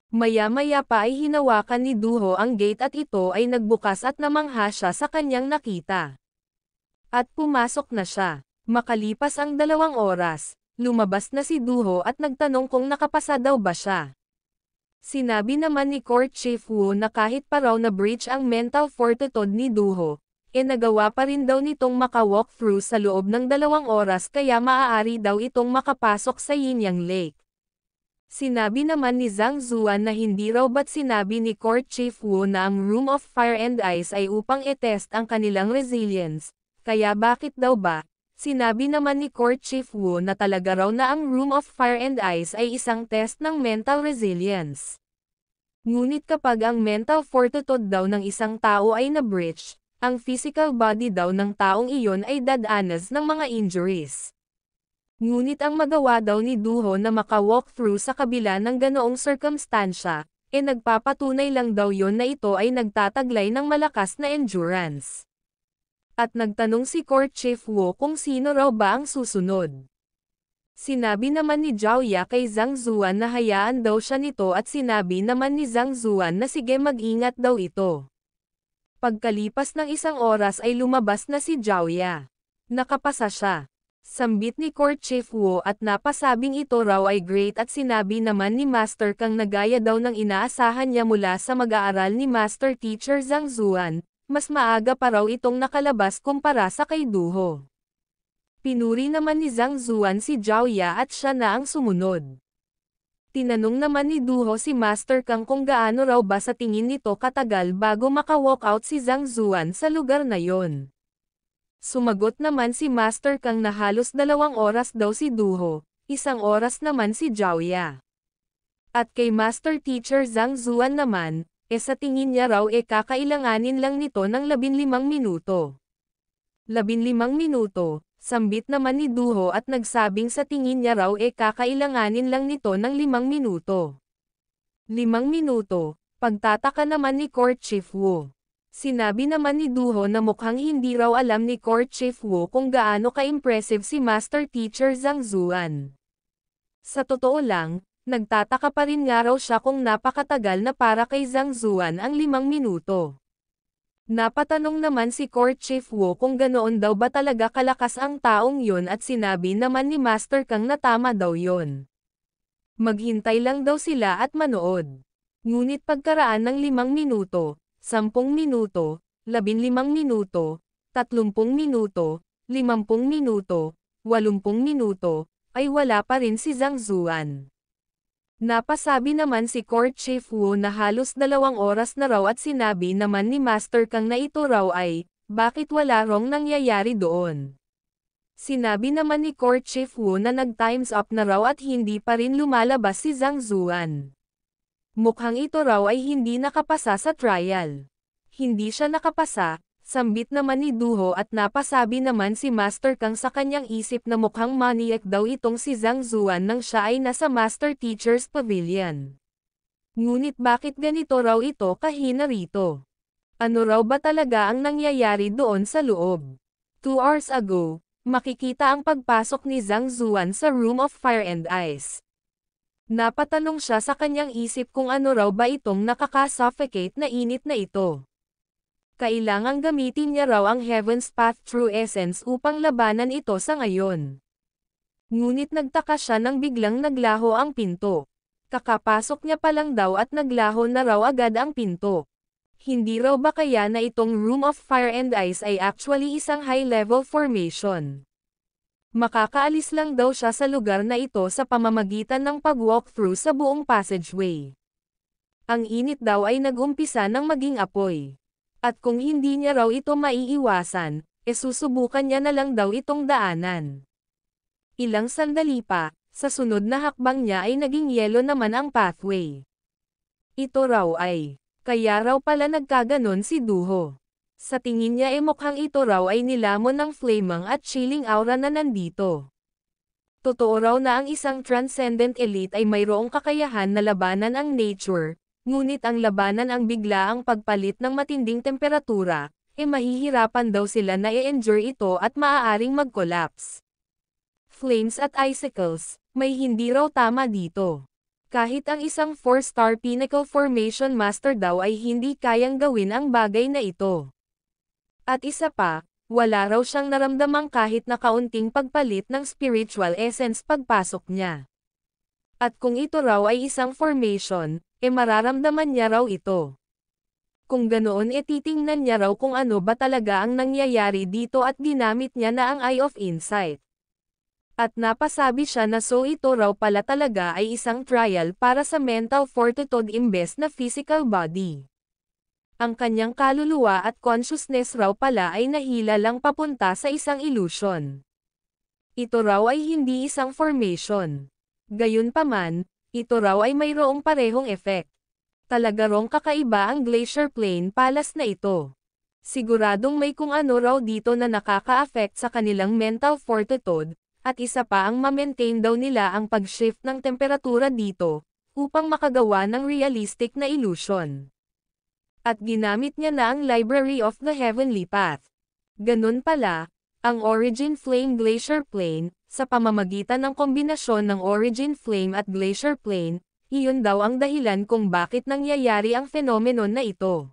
A: Maya-maya pa ay hinawakan ni Duho ang gate at ito ay nagbukas at namangha siya sa kanyang nakita. At pumasok na siya. Makalipas ang 2 oras, lumabas na si Duho at nagtanong kung nakapasa daw ba siya. Sinabi naman ni Court Chief Wu na kahit pa raw na breach ang mental fortitude ni Duho, nagawa pa rin daw nitong maka-walk through sa loob ng 2 oras kaya maaari daw itong makapasok sa Yin-Yang Lake. Sinabi naman ni Zhang Zuan na hindi raw ba't sinabi ni Court Chief Wu na ang Room of Fire and Ice ay upang i-test ang kanilang resilience, kaya bakit daw ba? Sinabi naman ni Court Chief Wu na talaga raw na ang Room of Fire and Ice ay isang test ng mental resilience. Ngunit kapag ang mental fortitude daw ng isang tao ay na-breach, ang physical body daw ng taong iyon ay dadanas ng mga injuries. Ngunit ang magawa daw ni Duho na maka-walk through sa kabila ng ganoong sirkumstansya, nagpapatunay lang daw yon na ito ay nagtataglay ng malakas na endurance. At nagtanong si Court Chief Wu kung sino raw ba ang susunod. Sinabi naman ni Zhao Ya kay Zhang Zuan na hayaan daw siya nito at sinabi naman ni Zhang Zuan na sige mag-ingat daw ito. Pagkalipas ng 1 oras ay lumabas na si Zhao Ya. Nakapasa siya. Sambit ni Court Chief Wu at napasabing ito raw ay great at sinabi naman ni Master Kang na gaya daw ng inaasahan niya mula sa mag-aaral ni Master Teacher Zhang Zuan, mas maaga pa raw itong nakalabas kumpara sa kay Duho. Pinuri naman ni Zhang Zuan si Zhao Ya at siya na ang sumunod. Tinanong naman ni Duho si Master Kang kung gaano raw ba sa tingin nito katagal bago maka-walk out si Zhang Zuan sa lugar na yon. Sumagot naman si Master Kang na halos 2 oras daw si Duho, 1 oras naman si Zhao Ya. At kay Master Teacher Zhang Zuan naman, sa tingin niya raw kakailanganin lang nito ng 15 minuto. 15 minuto. Sambit naman ni Duho at nagsabing sa tingin niya raw kakailanganin lang nito ng 5 minuto. 5 minuto, pagtataka naman ni Court Chief Wu. Sinabi naman ni Duho na mukhang hindi raw alam ni Court Chief Wu kung gaano ka-impressive si Master Teacher Zhang Zuan. Sa totoo lang, nagtataka pa rin nga raw siya kung napakatagal na para kay Zhang Zuan ang 5 minuto. Napatanong naman si Court Chief Wu kung ganoon daw ba talaga kalakas ang taong yun at sinabi naman ni Master Kang na tama daw yun. Maghintay lang daw sila at manood. Ngunit pagkaraan ng 5 minuto, 10 minuto, 15 minuto, 30 minuto, 50 minuto, 80 minuto, ay wala pa rin si Zhang Zuan. Napasabi naman si Court Chief Wu na halos 2 oras na raw at sinabi naman ni Master Kang na ito raw ay, bakit wala rong nangyayari doon. Sinabi naman ni Court Chief Wu na nag-times up na raw at hindi pa rin lumalabas si Zhang Zuan. Mukhang ito raw ay hindi nakapasa sa trial. Hindi siya nakapasa, sambit naman ni Duho at napasabi naman si Master Kang sa kanyang isip na mukhang maniac daw itong si Zhang Zuan nang siya ay nasa Master Teacher's Pavilion. Ngunit bakit ganito raw ito kahina rito? Ano raw ba talaga ang nangyayari doon sa loob? 2 hours ago, makikita ang pagpasok ni Zhang Zuan sa Room of Fire and Ice. Napatanong siya sa kanyang isip kung ano raw ba itong nakaka-suffocate na init na ito. Kailangang gamitin niya raw ang Heaven's Path True Essence upang labanan ito sa ngayon. Ngunit nagtaka siya nang biglang naglaho ang pinto. Kakapasok niya pa lang daw at naglaho na raw agad ang pinto. Hindi raw ba kaya na itong Room of Fire and Ice ay actually isang high-level formation? Makakaalis lang daw siya sa lugar na ito sa pamamagitan ng pag-walkthrough sa buong passageway. Ang init daw ay nag-umpisa ng maging apoy. At kung hindi niya raw ito maiiwasan, susubukan niya na lang daw itong daanan. Ilang sandali pa, sa sunod na hakbang niya ay naging yelo naman ang pathway. Ito raw ay, kaya raw pala nagkaganon si Duho. Sa tingin niya mukhang ito raw ay nilamon ng flaming at chilling aura na nandito. Totoo raw na ang isang transcendent elite ay mayroong kakayahan na labanan ang nature, ngunit ang labanan ang biglaang pagpalit ng matinding temperatura, mahihirapan daw sila na i-endure ito at maaaring mag-collapse. Flames at icicles, may hindi raw tama dito. Kahit ang isang 4-star Pinnacle Formation Master daw ay hindi kayang gawin ang bagay na ito. At isa pa, wala raw siyang naramdamang kahit na kaunting pagpalit ng spiritual essence pagpasok niya. At kung ito raw ay isang formation, mararamdaman niya raw ito. Kung ganoon titingnan niya raw kung ano ba talaga ang nangyayari dito at ginamit niya na ang Eye of Insight. At napasabi siya na ito raw pala talaga ay isang trial para sa mental fortitude imbes na physical body. Ang kanyang kaluluwa at consciousness raw pala ay nahila lang papunta sa isang illusion. Ito raw ay hindi isang formation. Gayunpaman, ito raw ay mayroong parehong effect. Talaga rong kakaiba ang Glacier Plain Palace na ito. Siguradong may kung ano raw dito na nakaka-affect sa kanilang mental fortitude, at isa pa ang ma-maintain daw nila ang pag-shift ng temperatura dito, upang makagawa ng realistic na illusion. At ginamit niya na ang Library of the Heavenly Path. Ganun pala, ang Origin Flame Glacier Plane, sa pamamagitan ng kombinasyon ng Origin Flame at Glacier Plane, iyon daw ang dahilan kung bakit nangyayari ang phenomenon na ito.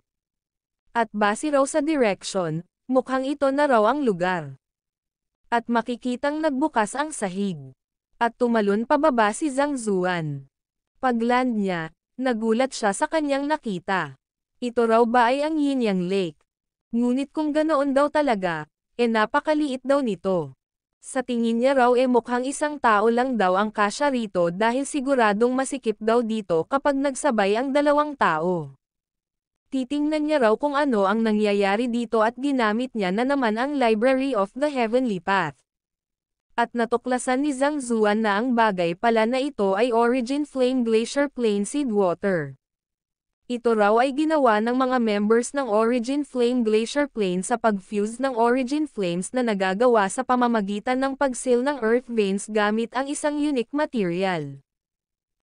A: At base raw sa direction, mukhang ito na raw ang lugar. At makikitang nagbukas ang sahig. At tumalon pababa si Zhang Zuan. Pagland niya, nagulat siya sa kanyang nakita. Ito raw ba ay ang Yinyang Lake? Ngunit kung ganoon daw talaga, napakaliit daw nito. Sa tingin niya raw mukhang isang tao lang daw ang kasya rito dahil siguradong masikip daw dito kapag nagsabay ang dalawang tao. Titingnan niya raw kung ano ang nangyayari dito at ginamit niya na naman ang Library of the Heavenly Path. At natuklasan ni Zhang Zuan na ang bagay pala na ito ay Origin Flame Glacier Plain Seed Water. Ito raw ay ginawa ng mga members ng Origin Flame Glacier Plane sa pag-fuse ng Origin Flames na nagagawa sa pamamagitan ng pag-seal ng Earth Veins gamit ang isang unique material.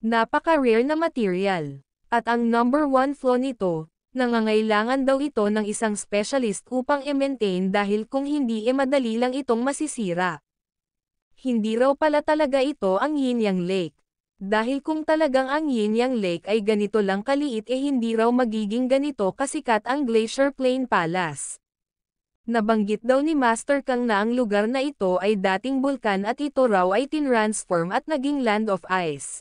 A: Napaka-rare na material. At ang number 1 flaw nito, nangangailangan daw ito ng isang specialist upang i-maintain dahil kung hindi madali lang itong masisira. Hindi raw pala talaga ito ang Yinyang Lake. Dahil kung talagang ang Yinyang Lake ay ganito lang kaliit hindi raw magiging ganito kasikat ang Glacier Plain Palace. Nabanggit daw ni Master Kang na ang lugar na ito ay dating bulkan at ito raw ay tinransform at naging Land of Ice.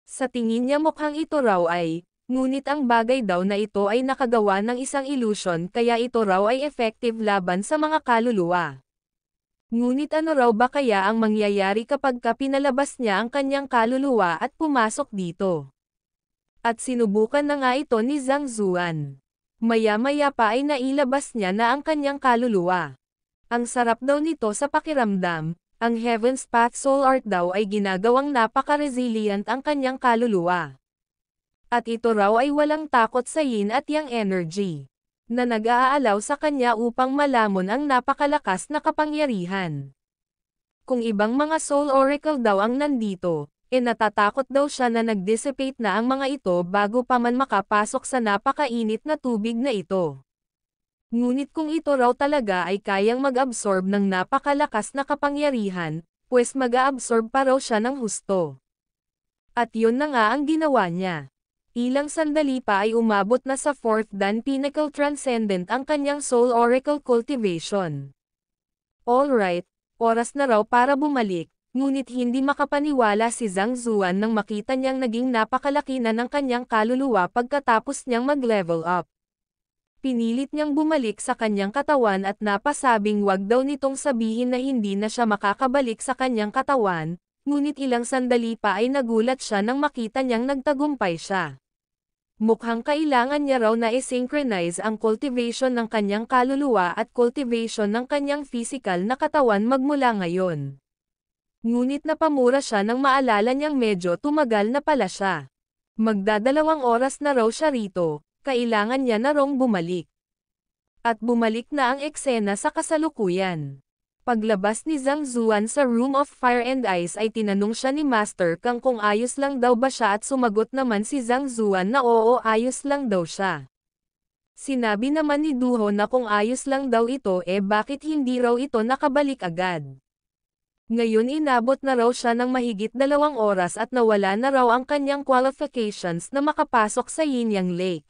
A: Sa tingin niya mukhang ito raw ay, ngunit ang bagay daw na ito ay nakagawa ng isang illusion kaya ito raw ay effective laban sa mga kaluluwa. Ngunit ano raw ba kaya ang mangyayari kapag pinalabas niya ang kanyang kaluluwa at pumasok dito? At sinubukan na nga ito ni Zhang Zuan. Maya-maya pa ay nailabas niya na ang kanyang kaluluwa. Ang sarap daw nito sa pakiramdam, ang Heaven's Path Soul Art daw ay ginagawang napaka-resilient ang kanyang kaluluwa. At ito raw ay walang takot sa yin at yang energy na nag-aalaw sa kanya upang malamon ang napakalakas na kapangyarihan. Kung ibang mga Soul Oracle daw ang nandito, natatakot daw siya na nag-dissipate na ang mga ito bago pa man makapasok sa napakainit na tubig na ito. Ngunit kung ito raw talaga ay kayang mag-absorb ng napakalakas na kapangyarihan, pues mag-aabsorb pa raw siya ng husto. At yun na nga ang ginawa niya. Ilang sandali pa ay umabot na sa 4th Dan Pinnacle Transcendent ang kanyang Soul Oracle Cultivation. Alright, oras na raw para bumalik, ngunit hindi makapaniwala si Zhang Zuan nang makita niyang naging napakalaki na ng kanyang kaluluwa pagkatapos niyang mag-level up. Pinilit niyang bumalik sa kanyang katawan at napasabing wag daw nitong sabihin na hindi na siya makakabalik sa kanyang katawan, ngunit ilang sandali pa ay nagulat siya nang makita niyang nagtagumpay siya. Mukhang kailangan niya raw na i-synchronize ang cultivation ng kanyang kaluluwa at cultivation ng kanyang physical na katawan magmula ngayon. Ngunit napamura siya nang maalala niyang medyo tumagal na pala siya. Magdadalawang oras na raw siya rito, kailangan niya na raw bumalik. At bumalik na ang eksena sa kasalukuyan. Paglabas ni Zhang Zuan sa Room of Fire and Ice ay tinanong siya ni Master Kang kung ayos lang daw ba siya at sumagot naman si Zhang Zuan na oo, ayos lang daw siya. Sinabi naman ni Duho na kung ayos lang daw ito bakit hindi raw ito nakabalik agad. Ngayon inabot na raw siya ng mahigit 2 oras at nawala na raw ang kanyang qualifications na makapasok sa Yinyang Lake.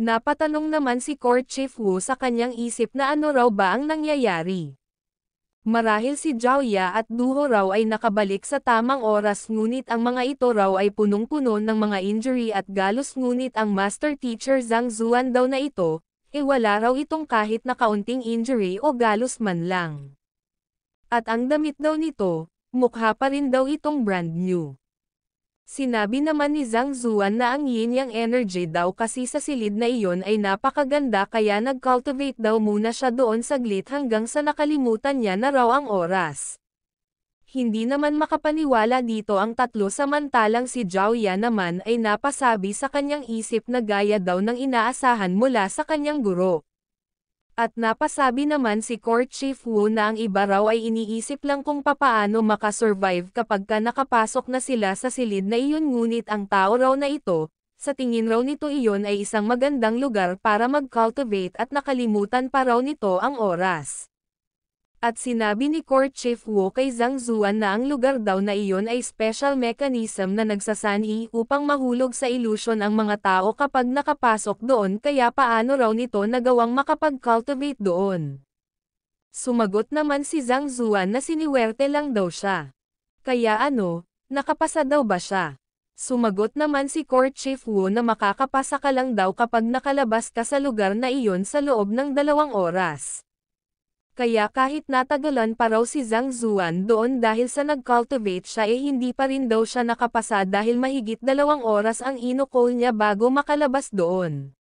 A: Napatanong naman si Court Chief Wu sa kanyang isip na ano raw ba ang nangyayari. Marahil si Jiaoya at Duho raw ay nakabalik sa tamang oras ngunit ang mga ito raw ay punong-puno ng mga injury at galos ngunit ang Master Teacher Zhang Zuan daw na ito, wala raw itong kahit na kaunting injury o galos man lang. At ang damit daw nito, mukha pa rin daw itong brand new. Sinabi naman ni Zhang Zuan na ang yin-yang energy daw kasi sa silid na iyon ay napakaganda kaya nag-cultivate daw muna siya doon saglit hanggang sa nakalimutan niya na raw ang oras. Hindi naman makapaniwala dito ang tatlo samantalang si Jiaoya naman ay napasabi sa kanyang isip na gaya daw ng inaasahan mula sa kanyang guro. At napasabi naman si Court Chief Wu na ang iba raw ay iniisip lang kung papaano makasurvive kapag nakapasok na sila sa silid na iyon ngunit ang tao raw na ito, sa tingin raw nito iyon ay isang magandang lugar para mag-cultivate at nakalimutan pa raw nito ang oras. At sinabi ni Court Chief Wu kay Zhang Zuan na ang lugar daw na iyon ay special mechanism na nagsasanhi upang mahulog sa illusion ang mga tao kapag nakapasok doon kaya paano raw nito nagawang makapag-cultivate doon. Sumagot naman si Zhang Zuan na siniwerte lang daw siya. Kaya nakapasa daw ba siya? Sumagot naman si Court Chief Wu na makakapasa ka lang daw kapag nakalabas ka sa lugar na iyon sa loob ng 2 oras. Kaya kahit natagalan pa raw si Zhang Zuan doon dahil sa nag-cultivate siya hindi pa rin daw siya nakapasa dahil mahigit 2 oras ang inokol niya bago makalabas doon.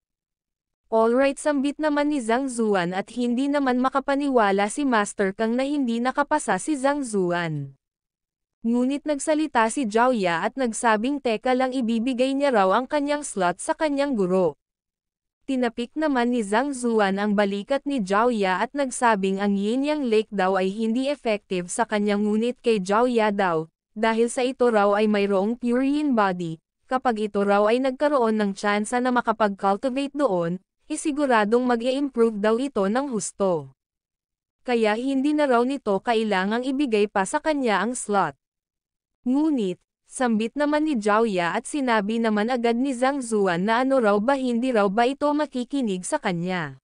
A: Alright, sambit naman ni Zhang Zuan at hindi naman makapaniwala si Master Kang na hindi nakapasa si Zhang Zuan. Ngunit nagsalita si Jiaoya at nagsabing teka lang ibibigay niya raw ang kanyang slot sa kanyang guro. Tinapik naman ni Zhang Zuan ang balikat ni Jiaoya at nagsabing ang Yinyang Lake daw ay hindi effective sa kanyang ngunit kay Jiaoya daw, dahil sa ito raw ay mayroong pure yin body, kapag ito raw ay nagkaroon ng tsansa na makapag-cultivate doon, siguradong mag-i-improve daw ito ng husto. Kaya hindi na raw nito kailangang ibigay pa sa kanya ang slot. Ngunit, sambit naman ni Jiaoya at sinabi naman agad ni Zhang Zuan na raw ba hindi raw ba ito makikinig sa kanya.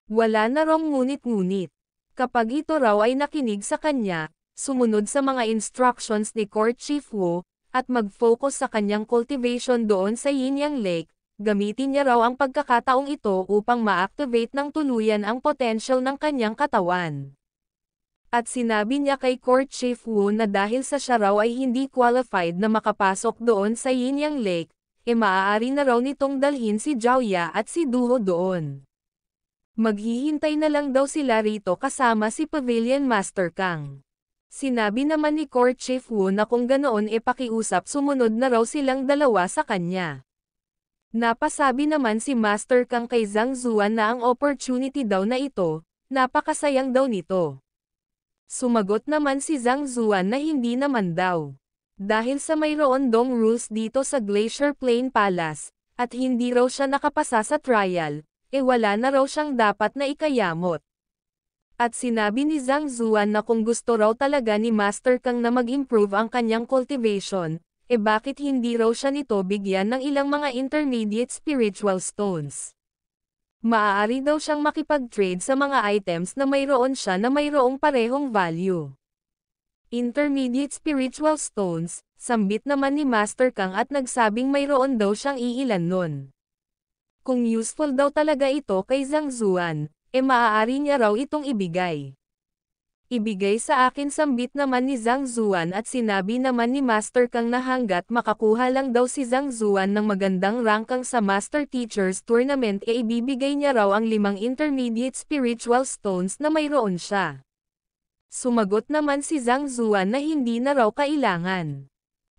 A: Wala na raw ngunit-ngunit. Kapag ito raw ay nakinig sa kanya, sumunod sa mga instructions ni Court Chief Wu, at mag-focus sa kanyang cultivation doon sa Yinyang Lake, gamitin niya raw ang pagkakataong ito upang ma-activate ng tuluyan ang potential ng kanyang katawan. At sinabi niya kay Court Chief Wu na dahil sa siya raw ay hindi qualified na makapasok doon sa Yinyang Lake, maaari na raw nitong dalhin si Jiaoya at si Duho doon. Maghihintay na lang daw sila rito kasama si Pavilion Master Kang. Sinabi naman ni Court Chief Wu na kung ganoon pakiusap sumunod na raw silang dalawa sa kanya. Napasabi naman si Master Kang kay Zhang Zuan na ang opportunity daw na ito, napakasayang daw nito. Sumagot naman si Zhang Zuan na hindi naman daw. Dahil sa mayroon dong rules dito sa Glacier Plain Palace, at hindi raw siya nakapasa sa trial, wala na raw siyang dapat na ikayamot. At sinabi ni Zhang Zuan na kung gusto raw talaga ni Master Kang na mag-improve ang kanyang cultivation, bakit hindi raw siya nito bigyan ng ilang mga intermediate spiritual stones? Maaari daw siyang makipag-trade sa mga items na mayroon siya na mayroong parehong value. Intermediate spiritual stones, sambit naman ni Master Kang at nagsabing mayroon daw siyang iilan nun. Kung useful daw talaga ito kay Zhang Zuan, maaari niya raw itong ibigay. Ibigay sa akin, sambit naman ni Zhang Zuan at sinabi naman ni Master Kang na hanggat makakuha lang daw si Zhang Zuan ng magandang rangkang sa Master Teachers Tournament ibibigay niya raw ang 5 intermediate spiritual stones na mayroon siya. Sumagot naman si Zhang Zuan na hindi na raw kailangan.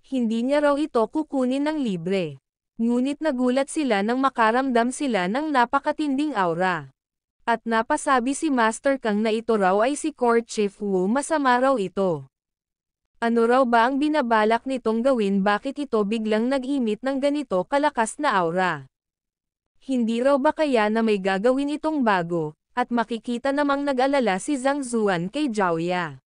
A: Hindi niya raw ito kukunin ng libre. Ngunit nagulat sila nang makaramdam sila ng napakatinding aura. At napasabi si Master Kang na ito raw ay si Court Chief Wu, masama raw ito. Ano raw ba ang binabalak nitong gawin, bakit ito biglang nag-imit ng ganito kalakas na aura? Hindi raw ba kaya na may gagawin itong bago, at makikita namang nag-alala si Zhang Zuan kay Zhaoya.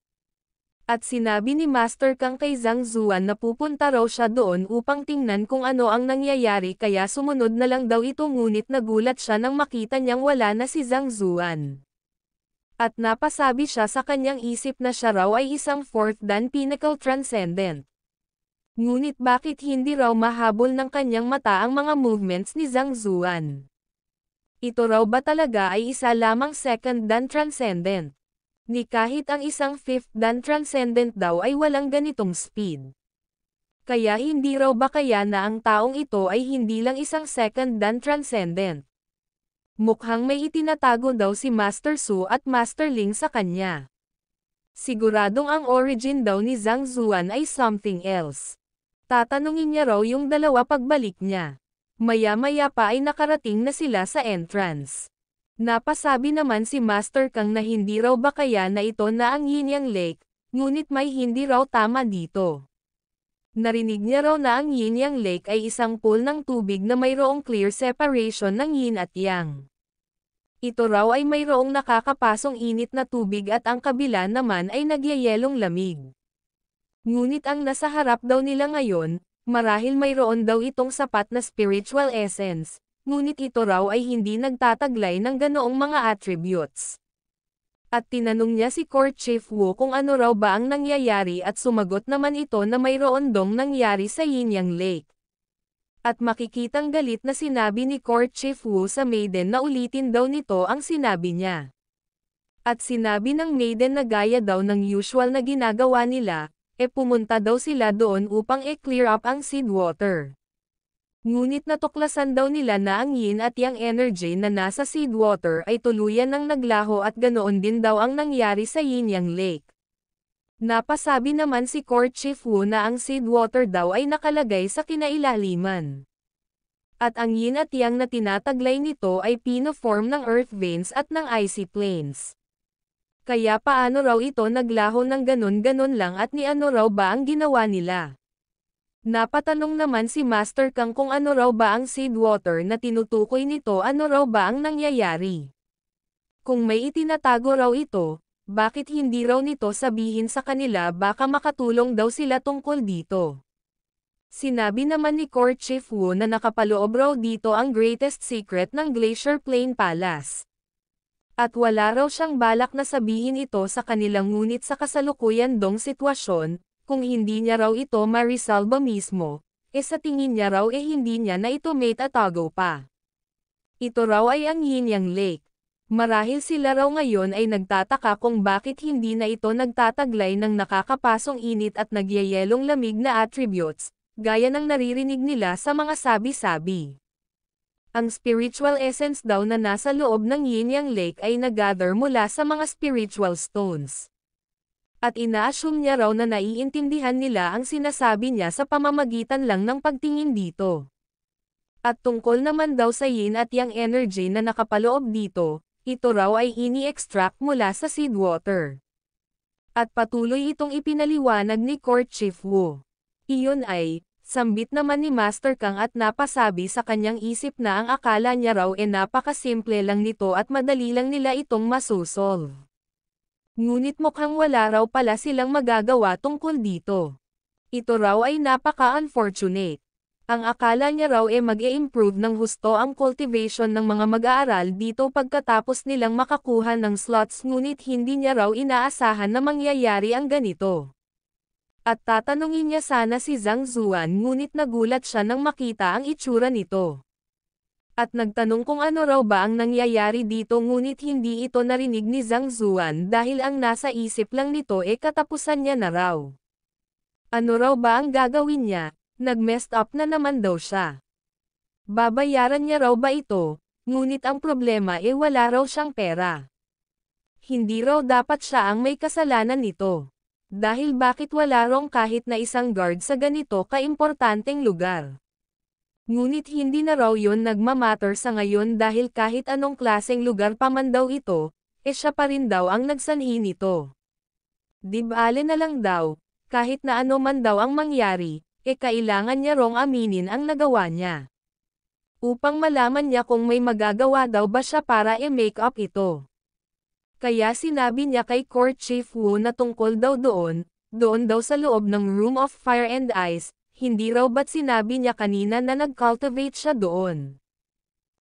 A: At sinabi ni Master Kang kay Zhang Zuan na pupunta raw siya doon upang tingnan kung ano ang nangyayari, kaya sumunod na lang daw ito, ngunit nagulat siya nang makita niyang wala na si Zhang Zuan. At napasabi siya sa kanyang isip na siya raw ay isang 4th Dan Pinnacle Transcendent. Ngunit bakit hindi raw mahabol ng kanyang mata ang mga movements ni Zhang Zuan? Ito raw ba talaga ay isa lamang 2nd Dan Transcendent? Ni kahit ang isang 5th Dan Transcendent daw ay walang ganitong speed. Kaya hindi raw ba kaya na ang taong ito ay hindi lang isang 2nd Dan Transcendent? Mukhang may itinatago daw si Master Su at Master Ling sa kanya. Siguradong ang origin daw ni Zhang Zuan ay something else. Tatanungin niya raw yung dalawa pagbalik niya. Maya-maya pa ay nakarating na sila sa entrance. Napasabi naman si Master Kang na hindi raw ba kaya na ito na ang Yinyang Lake, ngunit may hindi raw tama dito. Narinig niya raw na ang Yinyang Lake ay isang pool ng tubig na mayroong clear separation ng yin at yang. Ito raw ay mayroong nakakapasong init na tubig at ang kabila naman ay nagyayelong lamig. Ngunit ang nasa harap daw nila ngayon, marahil mayroon daw itong sapat na spiritual essence. Ngunit ito raw ay hindi nagtataglay ng ganoong mga attributes. At tinanong niya si Court Chief Wu kung ano raw ba ang nangyayari at sumagot naman ito na mayroon dong nangyari sa Yinyang Lake. At makikitang galit na sinabi ni Court Chief Wu sa Maiden na ulitin daw nito ang sinabi niya. At sinabi ng Maiden na gaya daw ng usual na ginagawa nila, pumunta daw sila doon upang clear up ang seed water. Ngunit natuklasan daw nila na ang yin at yang energy na nasa seed water ay tuluyan ng naglaho at ganoon din daw ang nangyari sa Yinyang Lake. Napasabi naman si Court Chief Wu na ang seed water daw ay nakalagay sa kinailaliman. At ang yin at yang na tinataglay nito ay pino-form ng earth veins at ng icy plains. Kaya paano raw ito naglaho ng ganon-ganon lang at ni ano raw ba ang ginawa nila? Napatanong naman si Master Kang kung ano raw ba ang seed water na tinutukoy nito, ano raw ba ang nangyayari. Kung may itinatago raw ito, bakit hindi raw nito sabihin sa kanila, baka makatulong daw sila tungkol dito. Sinabi naman ni Court Chief Wu na nakapaloob raw dito ang greatest secret ng Glacier Plain Palace. At wala raw siyang balak na sabihin ito sa kanilang, ngunit sa kasalukuyan dong sitwasyon, kung hindi niya raw ito ma-resolve mismo, sa tingin niya raw hindi niya na ito may tatago pa. Ito raw ay ang Yinyang Lake. Marahil sila raw ngayon ay nagtataka kung bakit hindi na ito nagtataglay ng nakakapasong init at nagyayelong lamig na attributes, gaya ng naririnig nila sa mga sabi-sabi. Ang spiritual essence daw na nasa loob ng Yinyang Lake ay nag-gather mula sa mga spiritual stones. At ina-assume niya raw na naiintindihan nila ang sinasabi niya sa pamamagitan lang ng pagtingin dito. At tungkol naman daw sa yin at yang energy na nakapaloob dito, ito raw ay ini-extract mula sa seed water. At patuloy itong ipinaliwanag ni Court Chief Wu. Iyon ay, sambit naman ni Master Kang at napasabi sa kanyang isip na ang akala niya raw napakasimple lang nito at madali lang nila itong masusolve. Ngunit mukhang wala raw pala silang magagawa tungkol dito. Ito raw ay napaka-unfortunate. Ang akala niya raw mag-e-improve ng husto ang cultivation ng mga mag-aaral dito pagkatapos nilang makakuha ng slots, ngunit hindi niya raw inaasahan na mangyayari ang ganito. At tatanungin niya sana si Zhang Zuan, ngunit nagulat siya nang makita ang itsura nito. At nagtanong kung ano raw ba ang nangyayari dito, ngunit hindi ito narinig ni Zhang Zuan dahil ang nasa isip lang nito katapusan niya na raw. Ano raw ba ang gagawin niya? Nag-messed up na naman daw siya. Babayaran niya raw ba ito? Ngunit ang problema wala raw siyang pera. Hindi raw dapat siya ang may kasalanan nito. Dahil bakit wala raw kahit na isang guard sa ganito kaimportanteng lugar. Ngunit hindi na raw yun nagmamatter sa ngayon dahil kahit anong klaseng lugar pa man daw ito, siya pa rin daw ang nagsanhi nito. Di bale na lang daw, kahit na ano man daw ang mangyari, kailangan niya rong aminin ang nagawa niya. Upang malaman niya kung may magagawa daw ba siya para i-make up ito. Kaya sinabi niya kay Court Chief Wu na tungkol daw doon daw sa loob ng Room of Fire and Ice, hindi raw ba't sinabi niya kanina na nag-cultivate siya doon.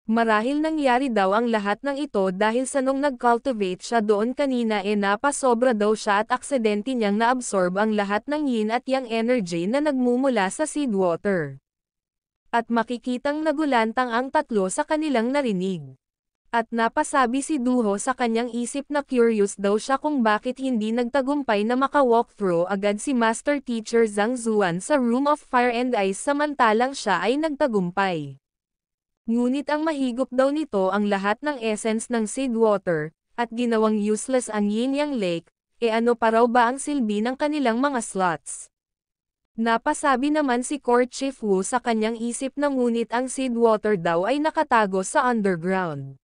A: Marahil nangyari daw ang lahat ng ito dahil sa nung nag-cultivate siya doon kanina napasobra daw siya at aksidente niyang naabsorb ang lahat ng yin at yang energy na nagmumula sa seed water. At makikitang nagulantang ang tatlo sa kanilang narinig. At napasabi si Duho sa kanyang isip na curious daw siya kung bakit hindi nagtagumpay na maka-walkthrough agad si Master Teacher Zhang Zuan sa Room of Fire and Ice samantalang siya ay nagtagumpay. Ngunit ang mahigop daw nito ang lahat ng essence ng seed water, at ginawang useless ang Yin-Yang Lake, ano pa raw ba ang silbi ng kanilang mga slots? Napasabi naman si Court Chief Wu sa kanyang isip na ngunit ang seed water daw ay nakatago sa underground.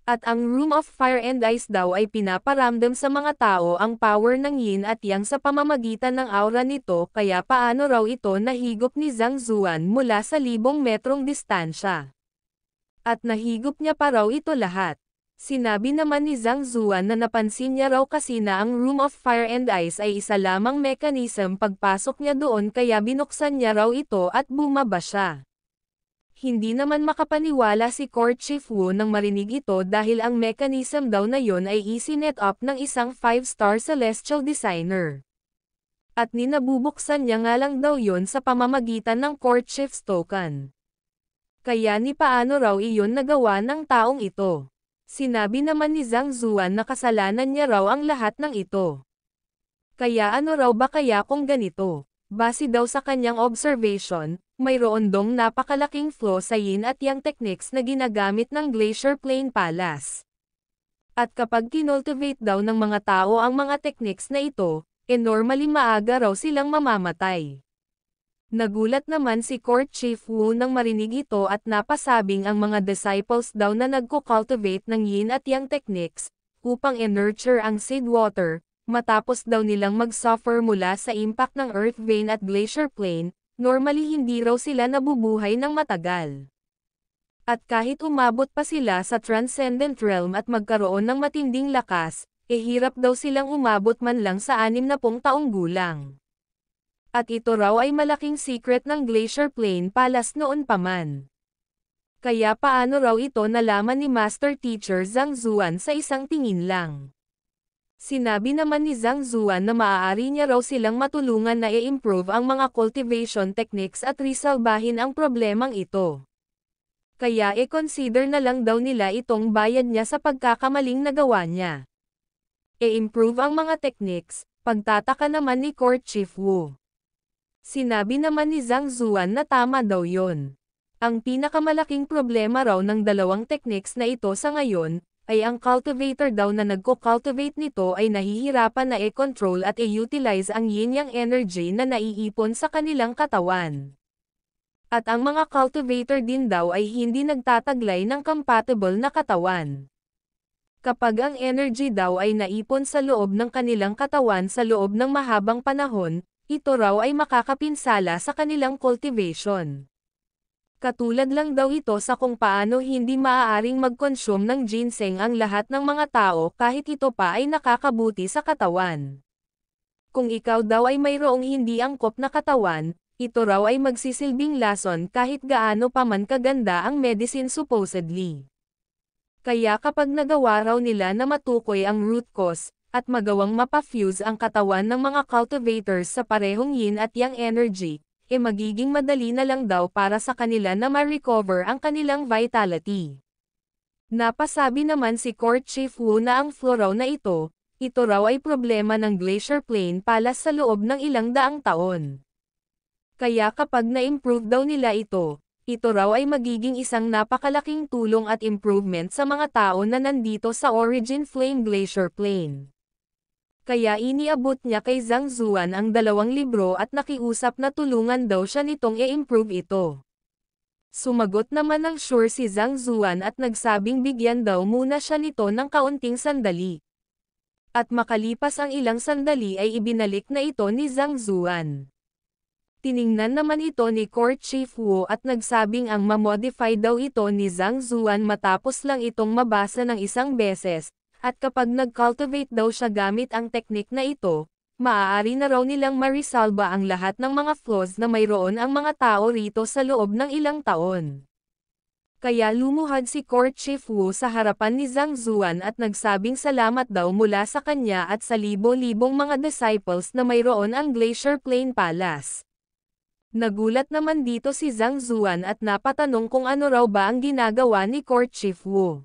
A: At ang Room of Fire and Ice daw ay pinaparamdam sa mga tao ang power ng Yin at Yang sa pamamagitan ng aura nito, kaya paano raw ito nahigop ni Zhang Zuan mula sa 1,000 metrong distansya. At nahigop niya pa raw ito lahat. Sinabi naman ni Zhang Zuan na napansin niya raw kasi na ang Room of Fire and Ice ay isa lamang mechanism pagpasok niya doon kaya binuksan niya raw ito at bumaba siya. Hindi naman makapaniwala si Court Chief Wu nang marinig ito dahil ang mechanism daw na yon ay isinet up ng isang 5-star celestial designer. At ninabubuksan niya nga lang daw yon sa pamamagitan ng Court Chief's token. Kaya ni paano raw iyon nagawa ng taong ito? Sinabi naman ni Zhang Zuan na kasalanan niya raw ang lahat ng ito. Kaya ano raw ba kaya kung ganito? Base daw sa kanyang observation, mayroon dong napakalaking flaw sa yin at yang techniques na ginagamit ng Glacier Plain Palace. At kapag kinultivate daw ng mga tao ang mga techniques na ito, normally maaga raw silang mamamatay. Nagulat naman si Court Chief Wu nang marinig ito at napasabing ang mga disciples daw na nagko-cultivate ng yin at yang techniques, upang nurture ang seed water, matapos daw nilang mag-suffer mula sa impact ng Earth Vein at Glacier Plain, normally hindi raw sila nabubuhay ng matagal. At kahit umabot pa sila sa Transcendent Realm at magkaroon ng matinding lakas, hirap daw silang umabot man lang sa 60 taong gulang. At ito raw ay malaking secret ng Glacier Plain Palace noon pa man. Kaya paano raw ito nalaman ni Master Teacher Zhang Zuan sa isang tingin lang? Sinabi naman ni Zhang Zuan na maaari niya raw silang matulungan na i-improve ang mga cultivation techniques at resolbahin ang problemang ito. Kaya consider na lang daw nila itong bayad niya sa pagkakamaling nagawa niya. I-improve ang mga techniques, pagtataka naman ni Court Chief Wu. Sinabi naman ni Zhang Zuan na tama daw yon. Ang pinakamalaking problema raw ng dalawang techniques na ito sa ngayon, ay ang cultivator daw na nagko-cultivate nito ay nahihirapan na i-control at i-utilize ang yin-yang energy na naiipon sa kanilang katawan. At ang mga cultivator din daw ay hindi nagtataglay ng compatible na katawan. Kapag ang energy daw ay naipon sa loob ng kanilang katawan sa loob ng mahabang panahon, ito raw ay makakapinsala sa kanilang cultivation. Katulad lang daw ito sa kung paano hindi maaaring mag-consume ng ginseng ang lahat ng mga tao kahit ito pa ay nakakabuti sa katawan. Kung ikaw daw ay mayroong hindi angkop na katawan, ito raw ay magsisilbing lason kahit gaano pa man kaganda ang medicine supposedly. Kaya kapag nagawa raw nila na matukoy ang root cause, at magawang mapa-fuse ang katawan ng mga cultivators sa parehong yin at yang energy, magiging madali na lang daw para sa kanila na ma-recover ang kanilang vitality. Napasabi naman si Court Chief Wu na ang flow raw na ito raw ay problema ng Glacier Plain Palace sa loob ng ilang daang taon. Kaya kapag na-improve daw nila ito raw ay magiging isang napakalaking tulong at improvement sa mga tao na nandito sa Origin Flame Glacier Plain. Kaya iniabot niya kay Zhang Zuan ang 2 libro at nakiusap na tulungan daw siya nitong i-improve ito. Sumagot naman ng sure si Zhang Zuan at nagsabing bigyan daw muna siya nito ng kaunting sandali. At makalipas ang ilang sandali ay ibinalik na ito ni Zhang Zuan. Tiningnan naman ito ni Court Chief Wu at nagsabing ang ma-modify daw ito ni Zhang Zuan matapos lang itong mabasa ng isang beses, at kapag nag-cultivate daw siya gamit ang teknik na ito, maaari na raw nilang marisolba ang lahat ng mga flaws na mayroon ang mga tao rito sa loob ng ilang taon. Kaya lumuhad si Court Chief Wu sa harapan ni Zhang Zuan at nagsabing salamat daw mula sa kanya at sa libo-libong mga disciples na mayroon ang Glacier Plain Palace. Nagulat naman dito si Zhang Zuan at napatanong kung ano raw ba ang ginagawa ni Court Chief Wu.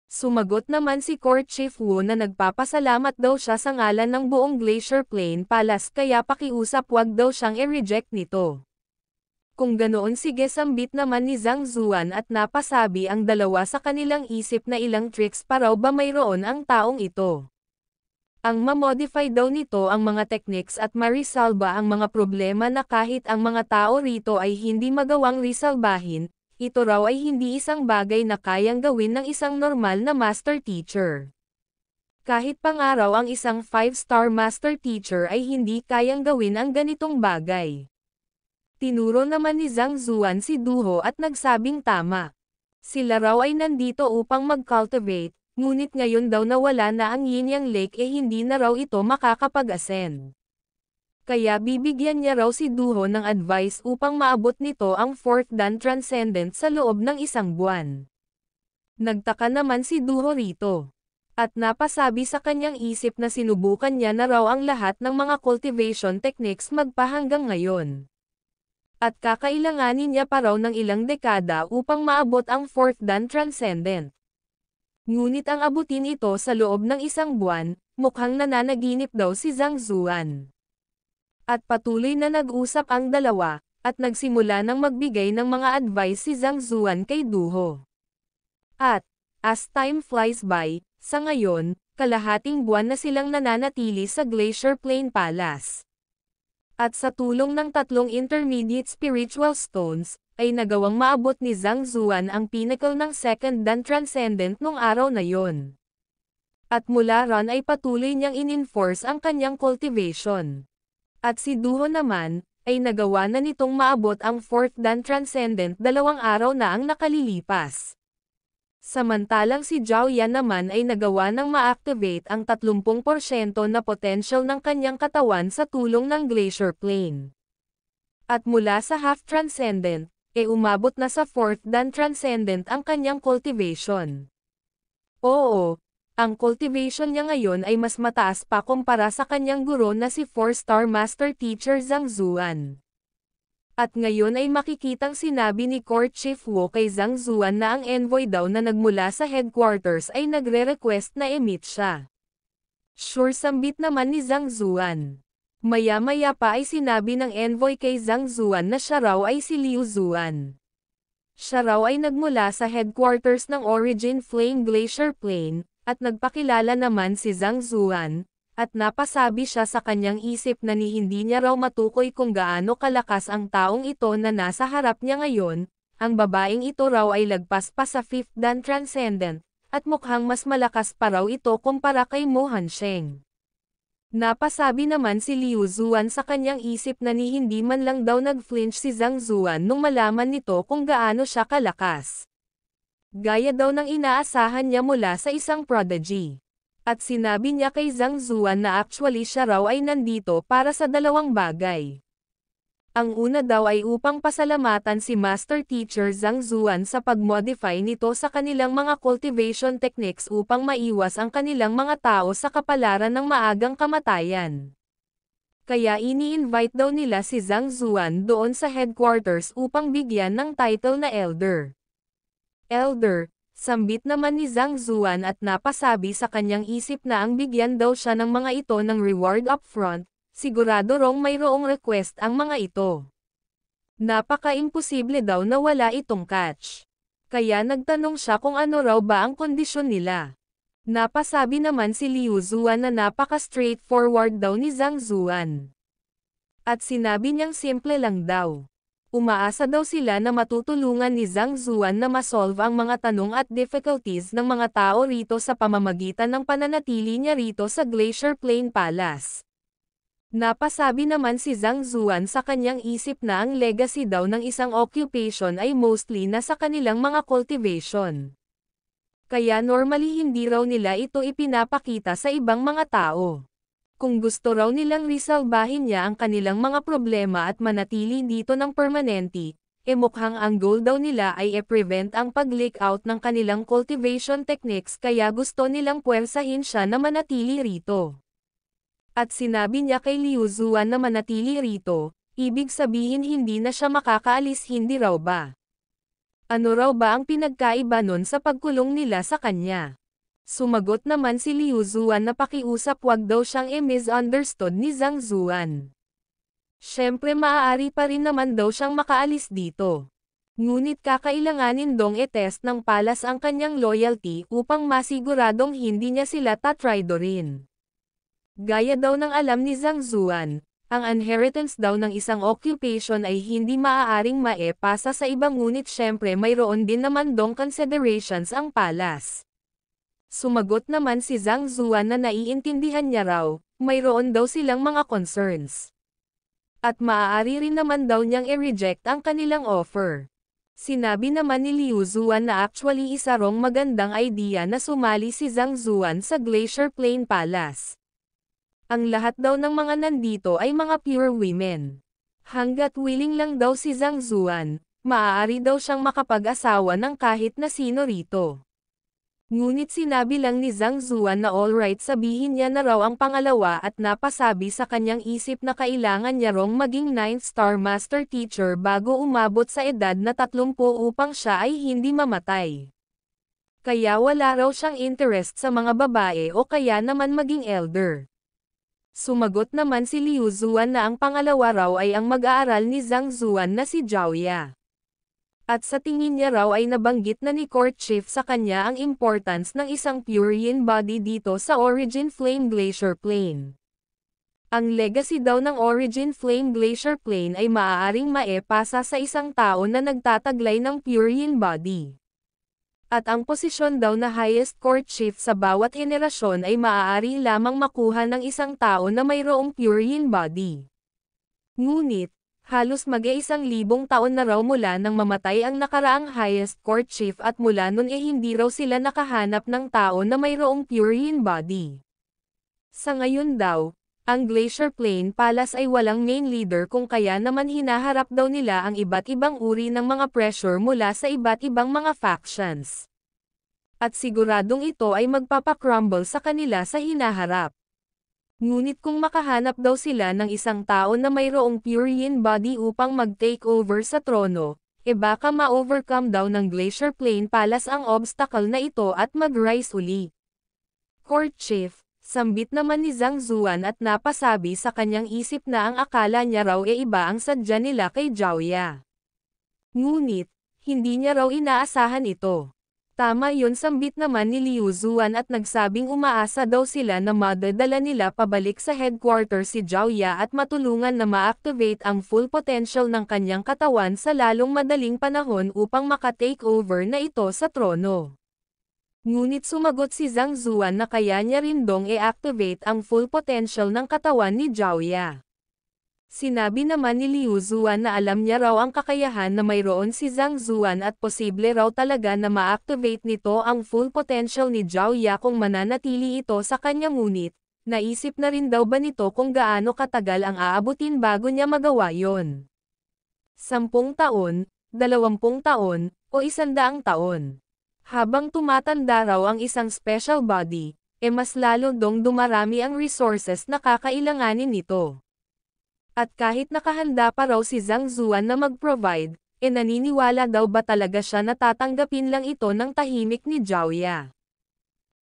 A: Sumagot naman si Court Chief Wu na nagpapasalamat daw siya sa ngalan ng buong Glacier Plain Palace kaya pakiusap wag daw siyang i-reject nito. Kung ganoon sige sambit naman ni Zhang Zuan at napasabi ang dalawa sa kanilang isip na ilang tricks pa raw ba mayroon ang taong ito. Ang ma-modify daw nito ang mga techniques at marisolba ang mga problema na kahit ang mga tao rito ay hindi magawang resolbahin, ito raw ay hindi isang bagay na kayang gawin ng isang normal na master teacher. Kahit pangaraw ang isang 5-star master teacher ay hindi kayang gawin ang ganitong bagay. Tinuro naman ni Zhang Zuan si Duho at nagsabing tama. Sila raw ay nandito upang mag-cultivate, ngunit ngayon daw nawala na ang Yin-Yang Lake hindi na raw ito makakapag-ascend. Kaya bibigyan niya raw si Duho ng advice upang maabot nito ang 4th Dan Transcendent sa loob ng 1 buwan. Nagtaka naman si Duho rito. At napasabi sa kanyang isip na sinubukan niya na raw ang lahat ng mga cultivation techniques magpahanggang ngayon. At kakailanganin niya pa raw ng ilang dekada upang maabot ang 4th Dan Transcendent. Ngunit ang abutin ito sa loob ng 1 buwan, mukhang nananaginip daw si Zhang Zuan. At patuloy na nag-usap ang dalawa, at nagsimula ng magbigay ng mga advice si Zhang Zuan kay Duho. At, as time flies by, sa ngayon, kalahating buwan na silang nananatili sa Glacier Plain Palace. At sa tulong ng 3 intermediate spiritual stones, ay nagawang maabot ni Zhang Zuan ang pinnacle ng 2nd Dan Transcendent nung araw na yon. At mula ron ay patuloy niyang in-enforce ang kanyang cultivation. At si Duho naman, ay nagawa na nitong maabot ang 4th Dan Transcendent 2 araw na ang nakalilipas. Samantalang si Zhao Yan naman ay nagawa ng ma-activate ang 30% na potential ng kanyang katawan sa tulong ng Glacier Plain. At mula sa Half Transcendent, umabot na sa 4th Dan Transcendent ang kanyang cultivation. Oo, ang cultivation niya ngayon ay mas mataas pa kumpara sa kanyang guro na si 4-star Master Teacher Zhang Zuan. At ngayon ay makikitang sinabi ni Court Chief Wu kay Zhang Zuan na ang envoy daw na nagmula sa headquarters ay nagre-request na i-meet siya. Sure sambit naman ni Zhang Zuan. Maya-maya pa ay sinabi ng envoy kay Zhang Zuan na siya raw ay si Liu Zuan. Siya raw ay nagmula sa headquarters ng Origin Flame Glacier Plain, at nagpakilala naman si Zhang Zuan, at napasabi siya sa kanyang isip na hindi niya raw matukoy kung gaano kalakas ang taong ito na nasa harap niya ngayon, ang babaeng ito raw ay lagpas pa sa 5th Dan Transcendent, at mukhang mas malakas pa raw ito kumpara kay Mo Hansheng. Napasabi naman si Liu Zuan sa kanyang isip na hindi man lang daw nag-flinch si Zhang Zuan nung malaman nito kung gaano siya kalakas. Gaya daw ng inaasahan niya mula sa isang prodigy. At sinabi niya kay Zhang Zuan na actually siya raw ay nandito para sa dalawang bagay. Ang una daw ay upang pasalamatan si Master Teacher Zhang Zuan sa pag-modify nito sa kanilang mga cultivation techniques upang maiwas ang kanilang mga tao sa kapalaran ng maagang kamatayan. Kaya ini-invite daw nila si Zhang Zuan doon sa headquarters upang bigyan ng title na Elder. Elder, sambit naman ni Zhang Zuan at napasabi sa kanyang isip na ang bigyan daw siya ng mga ito ng reward upfront, sigurado rong mayroong request ang mga ito. Napaka-imposible daw na wala itong catch. Kaya nagtanong siya kung ano raw ba ang kondisyon nila. Napasabi naman si Liu Zuan na napaka-straightforward daw ni Zhang Zuan. At sinabi niyang simple lang daw. Umaasa daw sila na matutulungan ni Zhang Zuan na masolve ang mga tanong at difficulties ng mga tao rito sa pamamagitan ng pananatili niya rito sa Glacier Plain Palace. Napasabi naman si Zhang Zuan sa kanyang isip na ang legacy daw ng isang occupation ay mostly nasa kanilang mga cultivation. Kaya normally hindi raw nila ito ipinapakita sa ibang mga tao. Kung gusto raw nilang resolbahin niya ang kanilang mga problema at manatili dito ng permanente, mukhang ang goal daw nila ay i-prevent ang pag-leak out ng kanilang cultivation techniques kaya gusto nilang puwersahin siya na manatili rito. At sinabi niya kay Liu Zuan na manatili rito, ibig sabihin hindi na siya makakaalis, hindi raw ba? Ano raw ba ang pinagkaiba nun sa pagkulong nila sa kanya? Sumagot naman si Liu Zuan na pakiusap wag daw siyang misunderstood ni Zhang Zuan. Siyempre maaari pa rin naman daw siyang makaalis dito. Ngunit kakailanganin dong i-test ng palas ang kanyang loyalty upang masiguradong hindi niya sila tatraidorin. Gaya daw ng alam ni Zhang Zuan, ang inheritance daw ng isang occupation ay hindi maaaring maepasa sa iba ngunit syempre mayroon din naman dong considerations ang palas. Sumagot naman si Zhang Zuan na naiintindihan niya raw, mayroon daw silang mga concerns. At maaari rin naman daw niyang i-reject ang kanilang offer. Sinabi naman ni Liu Zuan na actually isa rong magandang idea na sumali si Zhang Zuan sa Glacier Plain Palace. Ang lahat daw ng mga nandito ay mga pure women. Hanggat willing lang daw si Zhang Zuan, maaari daw siyang makapag-asawa ng kahit na sino rito. Ngunit sinabi lang ni Zhang Zuan na alright sabihin niya na raw ang pangalawa at napasabi sa kanyang isip na kailangan niya rong maging 9th star master teacher bago umabot sa edad na 30 upang siya ay hindi mamatay. Kaya wala raw siyang interest sa mga babae o kaya naman maging elder. Sumagot naman si Liu Zuan na ang pangalawa raw ay ang mag-aaral ni Zhang Zuan na si Zhaoya. At sa tingin niya raw ay nabanggit na ni Court Chief sa kanya ang importance ng isang pure yin body dito sa Origin Flame Glacier Plain. Ang legacy daw ng Origin Flame Glacier Plain ay maaaring maepasa sa isang tao na nagtataglay ng pure yin body. At ang posisyon daw na highest court chief sa bawat henerasyon ay maaari lamang makuha ng isang tao na mayroong pure yin body. Ngunit, halos mag-1,000 taon na raw mula nang mamatay ang nakaraang highest court chief at mula nun hindi raw sila nakahanap ng tao na mayroong pure yin body. Sa ngayon daw, ang Glacier Plain Palace ay walang main leader kung kaya naman hinaharap daw nila ang iba't ibang uri ng mga pressure mula sa iba't ibang mga factions. At siguradong ito ay magpapakrumble sa kanila sa hinaharap. Ngunit kung makahanap daw sila ng isang tao na mayroong pure yin body upang mag-take over sa trono, baka ma-overcome daw ng Glacier Plain Palace ang obstacle na ito at mag-rise uli. Court Chief, sambit naman ni Zhang Zuan at napasabi sa kanyang isip na ang akala niya raw iba ang sadya nila kay Zhaoya. Ngunit, hindi niya raw inaasahan ito. Tama yun, sambit naman ni Liu Zuan at nagsabing umaasa daw sila na madadala nila pabalik sa headquarters si Zhaoya at matulungan na ma-activate ang full potential ng kanyang katawan sa lalong madaling panahon upang maka-take over na ito sa trono. Ngunit sumagot si Zhang Zuan na kaya niya rin dong i-activate ang full potential ng katawan ni Zhaoya. Sinabi naman ni Liu Zuan na alam niya raw ang kakayahan na mayroon si Zhang Zuan at posible raw talaga na ma-activate nito ang full potential ni Zhao Ya kung mananatili ito sa kanya, ngunit, naisip na rin daw ba nito kung gaano katagal ang aabutin bago niya magawa yon? 10 taon, 20 taon, o 100 taon. Habang tumatanda raw ang isang special body, mas lalo dong dumarami ang resources na kakailanganin nito. At kahit nakahanda pa raw si Zhang Zuan na mag-provide, naniniwala daw ba talaga siya na tatanggapin lang ito ng tahimik ni Zhao Ya?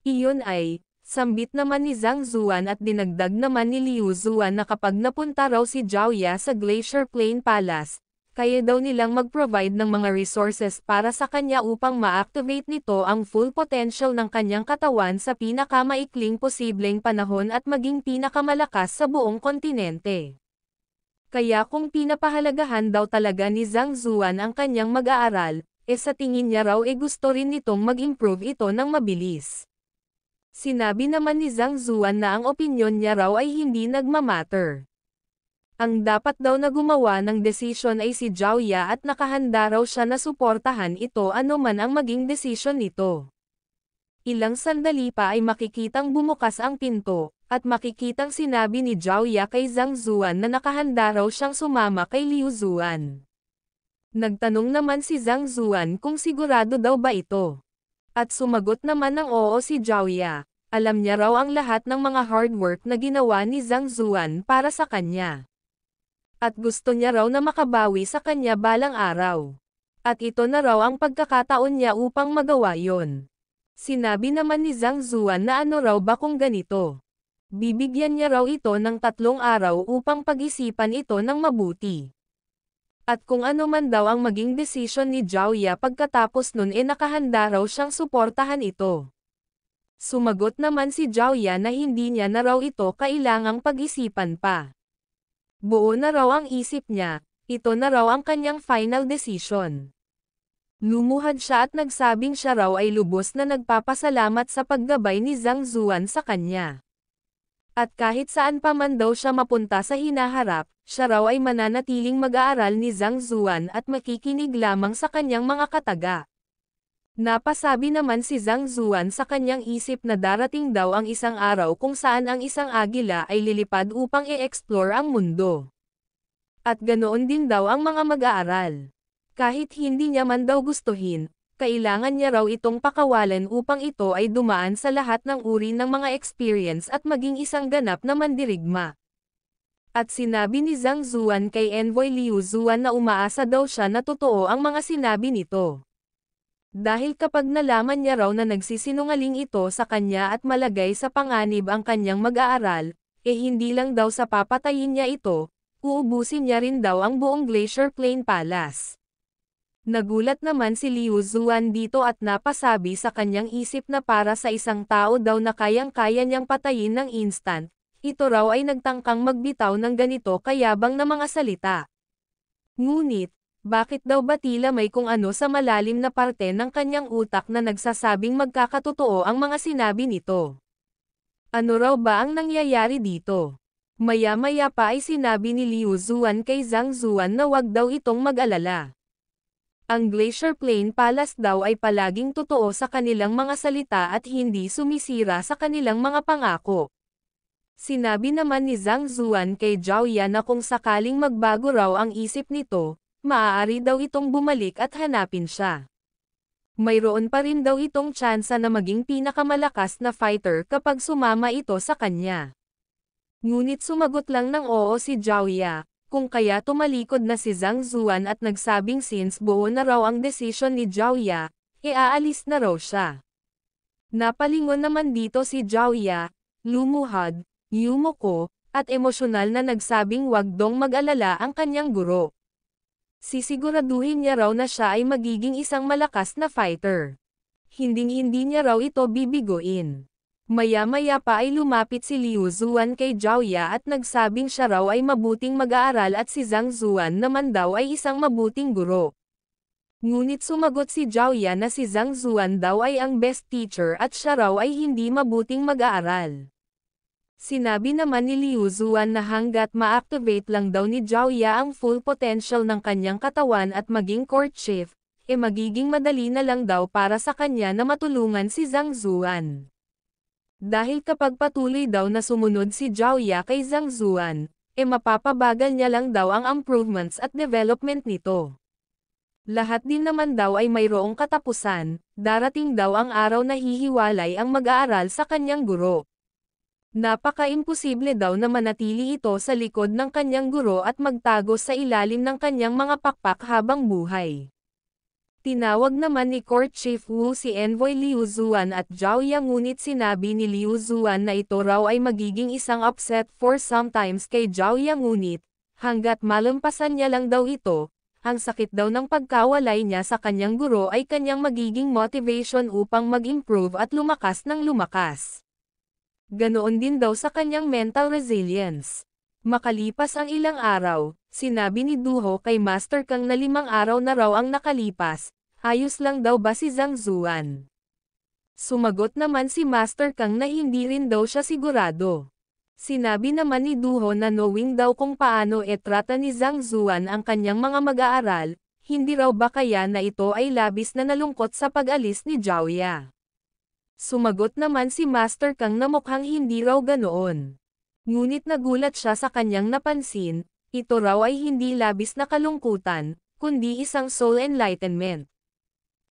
A: Iyon ay, sambit naman ni Zhang Zuan at dinagdag naman ni Liu Zuan na kapag napunta raw si Zhao Ya sa Glacier Plain Palace, kaya daw nilang mag-provide ng mga resources para sa kanya upang ma-activate nito ang full potential ng kanyang katawan sa pinakamaikling posibleng panahon at maging pinakamalakas sa buong kontinente. Kaya kung pinapahalagahan daw talaga ni Zhang Zuan ang kanyang mag-aaral, sa tingin niya raw gusto rin nitong mag-improve ito ng mabilis. Sinabi naman ni Zhang Zuan na ang opinyon niya raw ay hindi nagmamatter. Ang dapat daw na gumawa ng desisyon ay si Zhao Ya at nakahanda raw siya na suportahan ito anuman ang maging desisyon nito. Ilang sandali pa ay makikitang bumukas ang pinto, at makikitang sinabi ni Zhao Ya kay Zhang Zuan na nakahanda raw siyang sumama kay Liu Zuan. Nagtanong naman si Zhang Zuan kung sigurado daw ba ito. At sumagot naman ng oo si Zhao Ya. Alam niya raw ang lahat ng mga hard work na ginawa ni Zhang Zuan para sa kanya. At gusto niya raw na makabawi sa kanya balang araw. At ito na raw ang pagkakataon niya upang magawa yon. Sinabi naman ni Zhang Zuan na ano raw ba kung ganito. Bibigyan niya raw ito ng 3 araw upang pag-isipan ito ng mabuti. At kung ano man daw ang maging desisyon ni Zhao Ya pagkatapos nun nakahanda raw siyang suportahan ito. Sumagot naman si Zhao Ya na hindi niya na raw ito kailangang pag-isipan pa. Buo na raw ang isip niya, ito na raw ang kanyang final decision. Lumuhad siya at nagsabing siya raw ay lubos na nagpapasalamat sa paggabay ni Zhang Zuan sa kanya. At kahit saan pa man daw siya mapunta sa hinaharap, siya raw ay mananatiling mag-aaral ni Zhang Zuan at makikinig lamang sa kanyang mga kataga. Napasabi naman si Zhang Zuan sa kanyang isip na darating daw ang isang araw kung saan ang isang agila ay lilipad upang i-explore ang mundo. At ganoon din daw ang mga mag-aaral. Kahit hindi niya man daw gustuhin, kailangan niya raw itong pakawalan upang ito ay dumaan sa lahat ng uri ng mga experience at maging isang ganap na mandirigma. At sinabi ni Zhang Zuan kay Envoy Liu Zuan na umaasa daw siya na totoo ang mga sinabi nito. Dahil kapag nalaman niya raw na nagsisinungaling ito sa kanya at malagay sa panganib ang kanyang mag-aaral, hindi lang daw sa papatayin niya ito, uubusin niya rin daw ang buong Glacier Plain Palace. Nagulat naman si Liu Zuan dito at napasabi sa kanyang isip na para sa isang tao daw na kayang-kaya niyang patayin ng instant, ito raw ay nagtangkang magbitaw ng ganito kayabang na mga salita. Ngunit, bakit daw ba tila may kung ano sa malalim na parte ng kanyang utak na nagsasabing magkakatotoo ang mga sinabi nito? Ano raw ba ang nangyayari dito? Maya-maya pa ay sinabi ni Liu Zuan kay Zhang Zuan na wag daw itong mag-alala. Ang Glacier Plain Palace daw ay palaging totoo sa kanilang mga salita at hindi sumisira sa kanilang mga pangako. Sinabi naman ni Zhang Zuan kay Zhao Ya na kung sakaling magbago raw ang isip nito, maaari daw itong bumalik at hanapin siya. Mayroon pa rin daw itong tsansa na maging pinakamalakas na fighter kapag sumama ito sa kanya. Ngunit sumagot lang ng oo si Zhao Ya. Kung kaya tumalikod na si Zhang Zuan at nagsabing since buo na raw ang desisyon ni Zhao Ya, aalis na raw siya. Napalingon naman dito si Zhao Ya, lumuhad, yumuko, at emosyonal na nagsabing wag dong mag-alala ang kanyang guro. Sisiguraduhin niya raw na siya ay magiging isang malakas na fighter. Hinding-hindi niya raw ito bibiguin. Maya-maya pa ay lumapit si Liu Zuan kay Zhao Ya at nagsabing siya raw ay mabuting mag-aaral at si Zhang Zuan naman daw ay isang mabuting guro. Ngunit sumagot si Zhao Ya na si Zhang Zuan daw ay ang best teacher at siya raw ay hindi mabuting mag-aaral. Sinabi naman ni Liu Zuan na hanggat ma-activate lang daw ni Zhao Ya ang full potential ng kanyang katawan at maging court chief, magiging madali na lang daw para sa kanya na matulungan si Zhang Zuan. Dahil kapag patuloy daw na sumunod si Zhao Ya kay Zhang Zuan, mapapabagal niya lang daw ang improvements at development nito. Lahat din naman daw ay mayroong katapusan, darating daw ang araw na hihiwalay ang mag-aaral sa kanyang guro. Napaka-imposible daw na manatili ito sa likod ng kanyang guro at magtago sa ilalim ng kanyang mga pakpak habang buhay. Tinawag naman ni Court Chief Wu si Envoy Liu Zuan at Zhao Ya ngunit sinabi ni Liu Zuan na ito raw ay magiging isang upset for sometimes kay Zhao Ya ngunit, hanggat malampasan niya lang daw ito, ang sakit daw ng pagkawalay niya sa kanyang guro ay kanyang magiging motivation upang mag-improve at lumakas ng lumakas. Ganoon din daw sa kanyang mental resilience. Makalipas ang ilang araw, sinabi ni Duho kay Master Kang na 5 araw na raw ang nakalipas, ayos lang daw ba si Zhang Zuan? Sumagot naman si Master Kang na hindi rin daw siya sigurado. Sinabi naman ni Duho na knowing daw kung paano etrata ni Zhang Zuan ang kanyang mga mag-aaral, hindi raw ba kaya na ito ay labis na nalungkot sa pag-alis ni Zhao Ya. Sumagot naman si Master Kang na mukhang hindi raw ganoon. Ngunit nagulat siya sa kanyang napansin, ito raw ay hindi labis na kalungkutan, kundi isang soul enlightenment.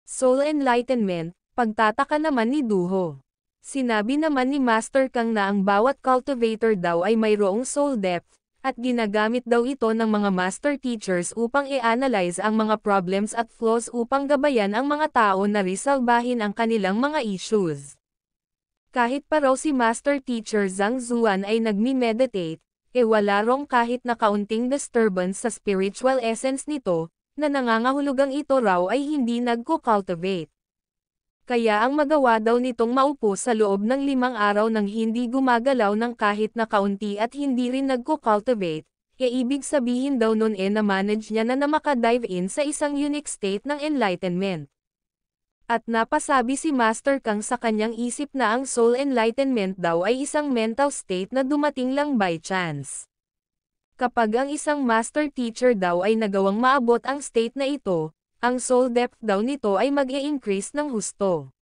A: Soul enlightenment, pagtataka naman ni Duho. Sinabi naman ni Master Kang na ang bawat cultivator daw ay mayroong soul depth, at ginagamit daw ito ng mga master teachers upang i-analyze ang mga problems at flaws upang gabayan ang mga tao na resolbahin ang kanilang mga issues. Kahit pa raw si Master Teacher Zhang Zuan ay nagmi-meditate, wala rong kahit na kaunting disturbance sa spiritual essence nito, na nangangahulugang ito raw ay hindi nagko-cultivate. Kaya ang magawa daw nitong maupo sa loob ng 5 araw nang hindi gumagalaw ng kahit na kaunti at hindi rin nagko-cultivate, ibig sabihin daw nun na manage niya na makadive in sa isang unique state ng enlightenment. At napasabi si Master Kang sa kanyang isip na ang soul enlightenment daw ay isang mental state na dumating lang by chance. Kapag ang isang master teacher daw ay nagawang maabot ang state na ito, ang soul depth daw nito ay mag-i-increase ng husto.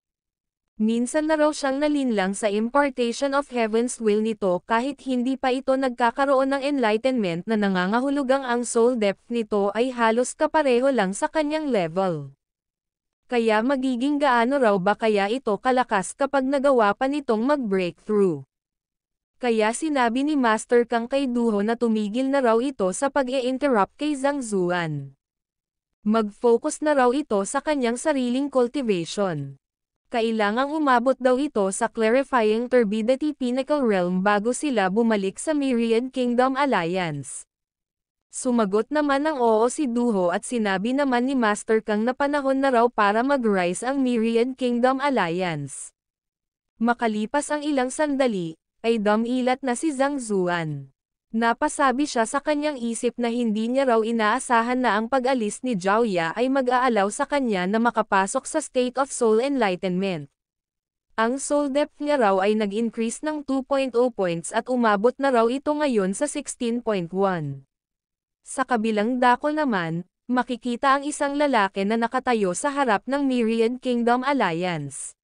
A: Minsan na raw siyang nalinlang sa impartation of heaven's will nito kahit hindi pa ito nagkakaroon ng enlightenment na nangangahulugang ang soul depth nito ay halos kapareho lang sa kanyang level. Kaya magiging gaano raw ba kaya ito kalakas kapag nagawa pa nitong mag-breakthrough. Kaya sinabi ni Master Kang kay Duho na tumigil na raw ito sa pag-i-interrupt kay Zhang Zuan. Mag-focus na raw ito sa kanyang sariling cultivation. Kailangang umabot daw ito sa clarifying turbidity pinnacle realm bago sila bumalik sa Myriad Kingdom Alliance. Sumagot naman ng oo si Duho at sinabi naman ni Master Kang na panahon na raw para mag-rise ang Myriad Kingdom Alliance. Makalipas ang ilang sandali, ay dumilat na si Zhang Zuan. Napasabi siya sa kanyang isip na hindi niya raw inaasahan na ang pag-alis ni Zhao Ya ay mag-aalaw sa kanya na makapasok sa state of soul enlightenment. Ang soul depth niya raw ay nag-increase ng 2.0 points at umabot na raw ito ngayon sa 16.1. Sa kabilang dako naman, makikita ang isang lalaki na nakatayo sa harap ng Myriad Kingdom Alliance.